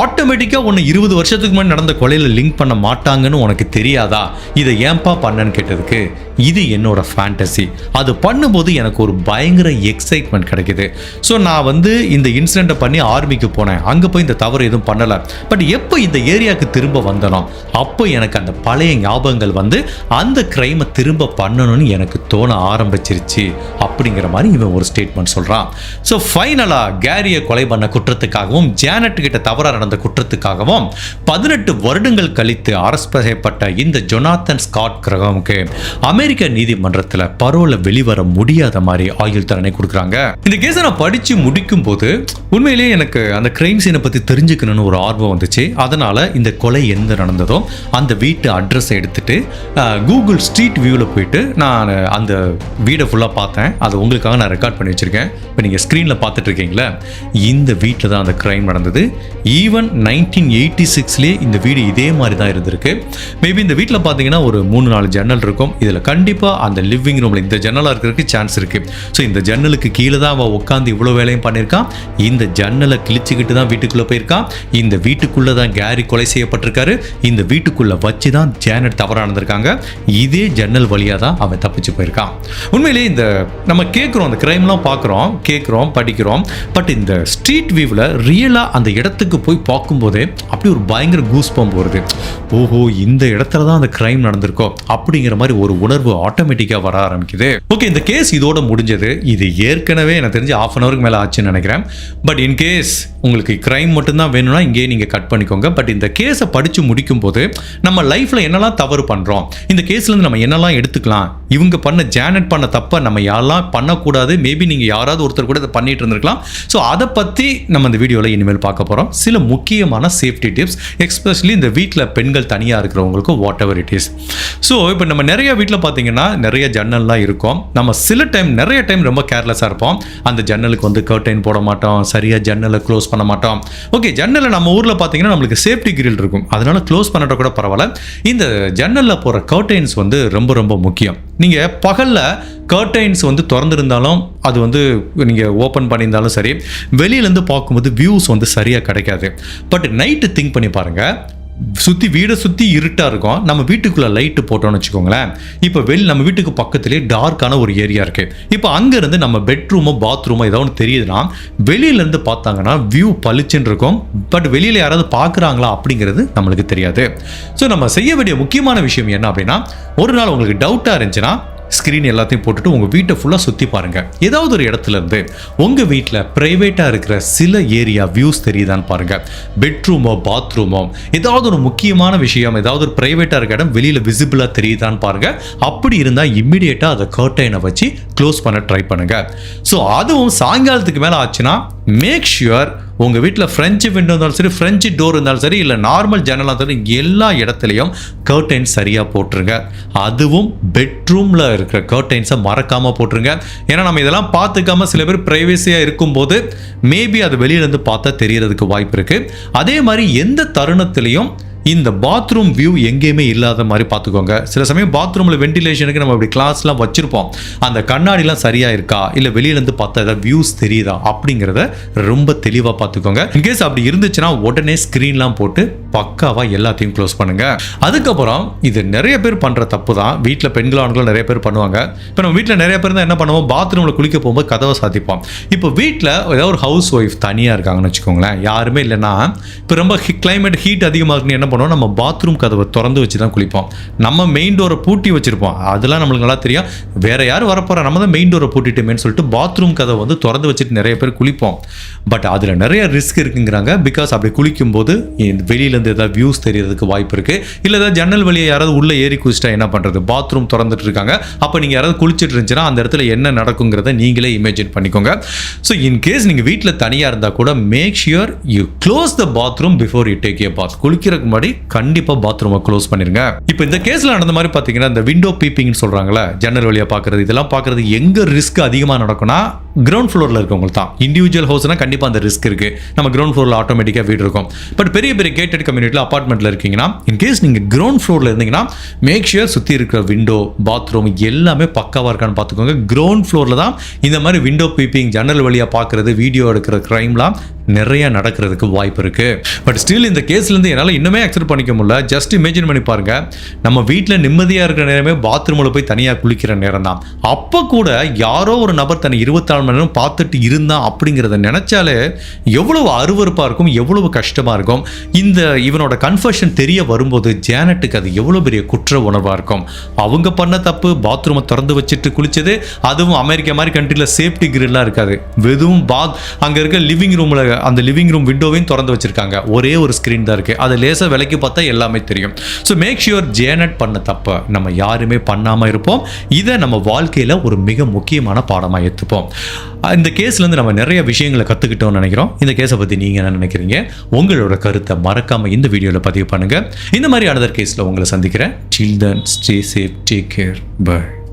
ஆட்டோமேட்டிக்காக உன்னை 20 வருஷத்துக்கு முன்னாடி நடந்த கொலையில் லிங்க் பண்ண மாட்டாங்கன்னு உனக்கு தெரியாதா? இதை ஏன்பா பண்ணன்னு கேட்டதுக்கு இது என்னோட ஃபேண்டசி. அது பண்ணும்போது எனக்கு ஒரு பயங்கர எக்ஸைட்மெண்ட் கிடைக்குது. ஸோ நான் வந்து இந்த இன்சிடெண்ட்டை பண்ணி ஆர்மிக்கு போனேன். அங்கே போய் இந்த தவறு எதுவும் பண்ணலை. பட் எப்போ இந்த ஏரியாவுக்கு திரும்ப வந்தனோ அப்போ எனக்கு அந்த பழைய ஞாபகங்கள் வந்து அந்த கிரைமை திரும்ப பண்ணணும்னு எனக்கு தோண ஆரம்பிச்சிருச்சு அப்படிங்கிற மாதிரி இவன் ஒரு ஸ்டேட்மெண்ட் சொல்கிறான். ஸோ ஃபைனலாக கேரியை கொலை பண்ண குற்றத்துக்காகவும் ஜானட் கிட்ட தவறாக நடந்த குற்றத்துக்காகவும் 18 வருடங்கள் கழித்து அரெஸ்ட் செய்யப்பட்ட இந்த ஜொனாத்தன் ஸ்காட் கிரகமுக்கு அமெரிக்க நீதிமன்றத்தில் பரோல வெளிவர முடியாத மாதிரி ஆயுள் தண்டனை கொடுக்குறாங்க. இந்த கேஸை நான் படித்து முடிக்கும் போது உண்மையிலேயே எனக்கு அந்த கிரைம் சீனை பற்றி தெரிஞ்சுக்கணும்னு ஒரு ஆர்வம் வந்துச்சு. அதனால் இந்த கொலை எந்த நடந்ததோ அந்த வீட்டு அட்ரஸை எடுத்துட்டு கூகுள் ஸ்ட்ரீட் வியூவில் போயிட்டு நான் அந்த வீடை ஃபுல்லாக பார்த்தேன். அதை உங்களுக்காக நான் ரெக்கார்ட் பண்ணி வச்சுருக்கேன். இப்போ நீங்கள் ஸ்க்ரீனில் பார்த்துட்டு இருக்கீங்களா, இந்த வீட்டில் தான் அந்த கிரைம் நடந்தது. ஈவன் 1986லேயே இந்த வீடு இதே மாதிரி தான் இருந்திருக்கு. மேபி இந்த வீட்டில் பார்த்தீங்கன்னா ஒரு 3-4 ஜன்னல் இருக்கும். இதில் கண்டிப்பாக அந்த லிவிங் ரூமில் இந்த ஜன்னலாக இருக்கிறதுக்கு சான்ஸ் இருக்குது. ஸோ இந்த ஜன்னலுக்கு கீழே தான் அவன் உட்காந்து இவ்வளோ வேலையும் பண்ணியிருக்கான். இந்த ஜன்னலை கிழிச்சுக்கிட்டு தான் வீட்டுக்குள்ளே போயிருக்கான். இந்த வீட்டுக்குள்ளே தான் கேரி கொலை செய்யப்பட்டிருக்காரு. இந்த வீட்டுக்குள்ளே வச்சு தான் ஜானட் தவறாக நடந்திருக்காங்க. இதே ஜன்னல் வழியாக தான் அவன் தப்பிச்சு போயிருக்கான். உண்மையிலேயே இந்த நம்ம கேட்குறோம், அந்த கிரைம்லாம் பார்க்குறோம், கேட்குறோம், படிக்கிறோம். பட் இந்த ஸ்ட்ரீட் வியூவில் ரியலாக அந்த இடத்துக்கு போய் பார்க்கும்போதே அப்படி ஒரு பயங்கர கூஸ் பம்ப் வருது. ஓஹோ, இந்த இடத்துல தான் அந்த கிரைம் நடந்திருக்கோ அப்படிங்கிற மாதிரி ஒரு உணர்வு ஆட்டோமேட்டிக்காக வர ஆரம்பிக்குது. ஓகே, இந்த கேஸ் இதோட முடிஞ்சது. இது ஏற்கனவே எனக்கு தெரிஞ்சு 1/2 hour மேலே ஆச்சுன்னு நினைக்கிறேன். பட் இன்கேஸ் உங்களுக்கு கிரைம் மட்டும்தான் வேணும்னா இங்கேயே நீங்கள் கட் பண்ணிக்கோங்க. பட் இந்த கேஸை படித்து முடிக்கும் போது நம்ம லைஃப்பில் என்னெல்லாம் தவறு பண்ணுறோம், இந்த கேஸ்லேருந்து நம்ம என்னெல்லாம் எடுத்துக்கலாம், இவங்க ஜானட் பண்ண தப்பை நம்ம யாரெல்லாம் பண்ணக்கூடாது, மேபி நீங்கள் யாராவது ஒருத்தர் கூட இதை பண்ணிட்டு இருந்திருக்கலாம். ஸோ அதை பற்றி நம்ம இந்த வீடியோவில் இனிமேல் பார்க்க போகிறோம். சில முக்கியமான சேஃப்டி டிப்ஸ், எஸ்பெஷலி இந்த வீட்டில் பெண்கள் தனியாக இருக்கிறவங்களுக்கு what ever it is. So இப்போ நம்ம நிறைய வீட்டில் பார்த்தீங்கன்னா நிறைய ஜன்னல்லாம் இருக்கும். நம்ம நிறைய டைம் ரொம்ப கேர்லெஸ்ஸாக இருப்போம். அந்த ஜன்னலுக்கு கர்டைன் போட மாட்டோம், சரியாக ஜன்னலை க்ளோஸ் பண்ண மாட்டோம். ஓகே, ஜன்னலை நம்ம ஊரில் பார்த்தீங்கன்னா நம்மளுக்கு சேஃப்டி கிரில் இருக்கும், அதனால க்ளோஸ் பண்ணிட்ட கூட பரவாயில்ல. இந்த ஜன்னலில் போகிற கர்டைன்ஸ் ரொம்ப ரொம்ப முக்கியம். நீங்கள் பகலில் கர்டைன்ஸ் திறந்துருந்தாலும் அது நீங்கள் ஓப்பன் பண்ணியிருந்தாலும் சரி, வெளியிலேருந்து பார்க்கும்போது வியூஸ் சரியாக கிடைக்காது. பட் நைட்டு திங்க் பண்ணி பாருங்கள், வீடை சுற்றி இருட்டாக இருக்கும், நம்ம வீட்டுக்குள்ளே லைட்டு போட்டோம்னு வச்சுக்கோங்களேன். இப்போ நம்ம வீட்டுக்கு பக்கத்துலேயே டார்க்கான ஒரு ஏரியா இருக்குது. இப்போ அங்கேருந்து நம்ம பெட்ரூமோ பாத்ரூமோ ஏதோ ஒன்று தெரியுதுன்னா வெளியிலேருந்து பார்த்தாங்கன்னா வியூ பளிச்சுன்னு இருக்கும். பட் வெளியில் யாராவது பார்க்குறாங்களா அப்படிங்கிறது நம்மளுக்கு தெரியாது. ஸோ நம்ம செய்ய வேண்டிய முக்கியமான விஷயம் என்ன அப்படின்னா, ஒரு நாள் உங்களுக்கு டவுட்டாக இருந்துச்சுன்னா ஸ்க்ரீன் எல்லாத்தையும் போட்டுட்டு உங்கள் வீட்டை ஃபுல்லாக சுற்றி பாருங்கள். ஏதாவது ஒரு இடத்துல இருந்து உங்கள் வீட்டில் ப்ரைவேட்டாக இருக்கிற சில ஏரியா வியூஸ் தெரியுதான்னு பாருங்கள். பெட்ரூமோ பாத்ரூமோ ஏதாவது ஒரு முக்கியமான விஷயம், ஏதாவது ஒரு ப்ரைவேட்டாக இருக்க இடம் வெளியில் விசிபிளாக தெரியுதான்னு பாருங்கள். அப்படி இருந்தால் இம்மிடியேட்டாக அதை கர்டைனை வச்சு க்ளோஸ் பண்ண ட்ரை பண்ணுங்கள். ஸோ அதுவும் சாயங்காலத்துக்கு மேலே ஆச்சுன்னா மேக் ஷுர் உங்கள் வீட்டில் ஃப்ரெஞ்சு விண்டோ இருந்தாலும் சரி, ஃப்ரெஞ்சு டோர் இருந்தாலும் சரி, இல்லை நார்மல் ஜன்னலாக இருந்தாலும் எல்லா இடத்துலையும் கர்டைன்ஸ் சரியாக போட்டுருங்க. அதுவும் பெட்ரூமில் இருக்கிற கர்டைன்ஸை மறக்காமல் போட்டுருங்க. ஏன்னா நம்ம இதெல்லாம் பார்த்துக்காம சில பேர் ப்ரைவேசியாக இருக்கும்போது மேபி அது வெளியிலேருந்து பார்த்தா தெரியறதுக்கு வாய்ப்பு இருக்குது. அதே மாதிரி எந்த தருணத்திலையும் இந்த பாத்ரூம் வியூ எங்கேயுமே இல்லாத மாதிரி பார்த்துக்கோங்க. சில சமயம் பாத்ரூமில் வென்டிலேஷனுக்கு நம்ம இப்படி கிளாஸ்லாம் வச்சுருப்போம், அந்த கண்ணாடிலாம் சரியாக இருக்கா, இல்லை வெளியிலேருந்து பார்த்தா ஏதாவது வியூஸ் தெரியுதா அப்படிங்கிறத ரொம்ப தெளிவாக பார்த்துக்கோங்க. இன்கேஸ் அப்படி இருந்துச்சுன்னா உடனே ஸ்க்ரீன்லாம் போட்டு பக்காவாக எல்லாத்தையும் க்ளோஸ் பண்ணுங்கள். அதுக்கப்புறம் இது நிறைய பேர் பண்ணுற தப்பு தான், வீட்டில் பெண்கள் ஆண்களும் நிறைய பேர் பண்ணுவாங்க. இப்போ நம்ம வீட்டில் நிறைய பேர் தான் என்ன பண்ணுவோம், பாத்ரூமில் குளிக்க போகும்போது கதவை சாத்திப்போம். இப்போ வீட்டில் ஏதாவது ஒரு ஹவுஸ் ஒய்ஃப் தனியாக இருக்காங்கன்னு வச்சுக்கோங்களேன், யாருமே இல்லைன்னா இப்போ ரொம்ப கிளைமேட் ஹீட் அதிகமாக இருக்குன்னு என்ன பண்ணுவோம், நம்ம பாத்ரூம் கதவை திறந்து வச்சு தான் குளிப்போம். நம்ம மெயின் டோரை பூட்டி வச்சிருப்போம், அதெல்லாம் நம்மளுக்கு நல்லா தெரியும். வேற யாரும் வரப்போறா, நம்ம தான் மெயின் டோரை பூட்டிட்டோமேன்னு சொல்லிட்டு பாத்ரூம் கதவை திறந்து வச்சுட்டு நிறைய பேர் குளிப்போம். பட் அதில் நிறைய ரிஸ்க் இருக்குங்கிறாங்க. பிகாஸ் அப்படி குளிக்கும் போது வெளியிலேருந்து ஏதாவது வியூஸ் தெரியறதுக்கு வாய்ப்பு இருக்கு. இல்லை ஏதாவது ஜன்னல் வழியை யாராவது உள்ள ஏறி குளிச்சிட்டா என்ன பண்றது, பாத்ரூம் திறந்துட்டு இருக்காங்க, அப்போ நீங்க யாராவது குளிச்சுட்டு இருந்துச்சுன்னா அந்த இடத்துல என்ன நடக்குங்கிறத நீங்களே இமேஜின் பண்ணிக்கோங்க. ஸோ இன்கேஸ் நீங்க வீட்டில் தனியாக இருந்தால் கூட make sure you close the bathroom before you take a bath. குளிக்கிறதுக்கு முன்னாடி கண்டிப்பா பாத்ரூமை க்ளோஸ் பண்ணிருங்க. இப்போ இந்த கேஸ்ல நடந்த மாதிரி பாத்தீங்கன்னா இந்த விண்டோ பீப்பிங்னு சொல்றாங்கல்ல, ஜன்னல் வழியா பாக்குறது, இதெல்லாம் பாக்குறது எங்க ரிஸ்க் அதிகமா நடக்கும்னா கிரவுண்ட் ஃப்ளோர்ல இருக்கவங்களுக்கு தான். இண்டிவிஜுவல் ஹவுஸ்னா கண்டிப்பா அந்த ரிஸ்க் இருக்கு, நம்ம கிரவுண்ட் ஃப்ளோர்ல ஆட்டோமேட்டிக்கா வீடு இருக்கும். பட் பெரிய பெரிய கேட்டட் கம்யூனிட்டில அபார்ட்மெண்ட்ல இருக்கீங்கன்னா, இன்கேஸ் நீங்க கிரவுண்ட் ஃப்ளோர்ல இருந்தீங்கன்னா மேக் ஷுர் சுத்தி இருக்கிற விண்டோ பாத்ரூம் எல்லாமே பக்காவா இருக்கான்னு பாத்துக்கோங்க. கிரவுண்ட் ஃப்ளோர்ல தான் இந்த மாதிரி விண்டோ பீப்பிங், ஜன்னல் வழியா பாக்குறது, வீடியோ எடுக்கிற கிரைம்லாம் நிறைய நடக்கிறதுக்கு வாய்ப்பு இருக்கு. பட் ஸ்டில் இந்த கேஸ்ல இருந்து என்னால் இன்னுமே அக்செப்ட் பண்ணிக்க முடியல. ஜஸ்ட் இமேஜின் பண்ணி பாருங்க, நம்ம வீட்டில் நிம்மதியாக இருக்கிற நேரமே பாத்ரூமில் போய் தனியாக குளிக்கிற நேரம் தான். அப்போ கூட யாரோ ஒரு நபர் தன்னை 24 மணி நேரம் பார்த்துட்டு இருந்தான் அப்படிங்கிறத நினைச்சாலே எவ்வளவு அருவருப்பாக இருக்கும், எவ்வளவு கஷ்டமாக இருக்கும். இவனோட கன்ஃபெஷன் தெரிய வரும்போது ஜானட்டுக்கு அது எவ்வளோ பெரிய குற்ற உணர்வாக இருக்கும். அவங்க பண்ண தப்பு, பாத்ரூமை திறந்து வச்சுட்டு குளிச்சது, அதுவும் அமெரிக்கா மாதிரி கண்ட்ரியில் சேஃப்டி கிரில்லாம் இருக்காது. வெறும் அங்கே இருக்க லிவிங் ரூமில் அந்த லிவிங் ரூம் விண்டோவையும் திறந்து வச்சிருக்காங்க, ஒரே ஒரு ஸ்கிரீன் தான் இருக்கு, அதை லேசா விலைக்கு பார்த்தா எல்லாமே தெரியும். ஸோ மேக் ஷுர் ஜானட் பண்ண தப்ப நம்ம யாருமே பண்ணாம இருப்போம். இதை நம்ம வாழ்க்கையில ஒரு மிக முக்கியமான பாடமா எடுத்துப்போம். இந்த கேஸ்ல இருந்து நம்ம நிறைய விஷயங்களை கத்துக்கிட்டோம்னு நினைக்கிறோம். இந்த கேஸை பத்தி நீங்க என்ன நினைக்கிறீங்க? உங்களோட கருத்தை மறக்காம இந்த வீடியோல பதிவு பண்ணுங்க. இந்த மாதிரி அனதர் கேஸ்ல உங்களை சந்திக்கிறேன். Till then, stay safe, take care, bye.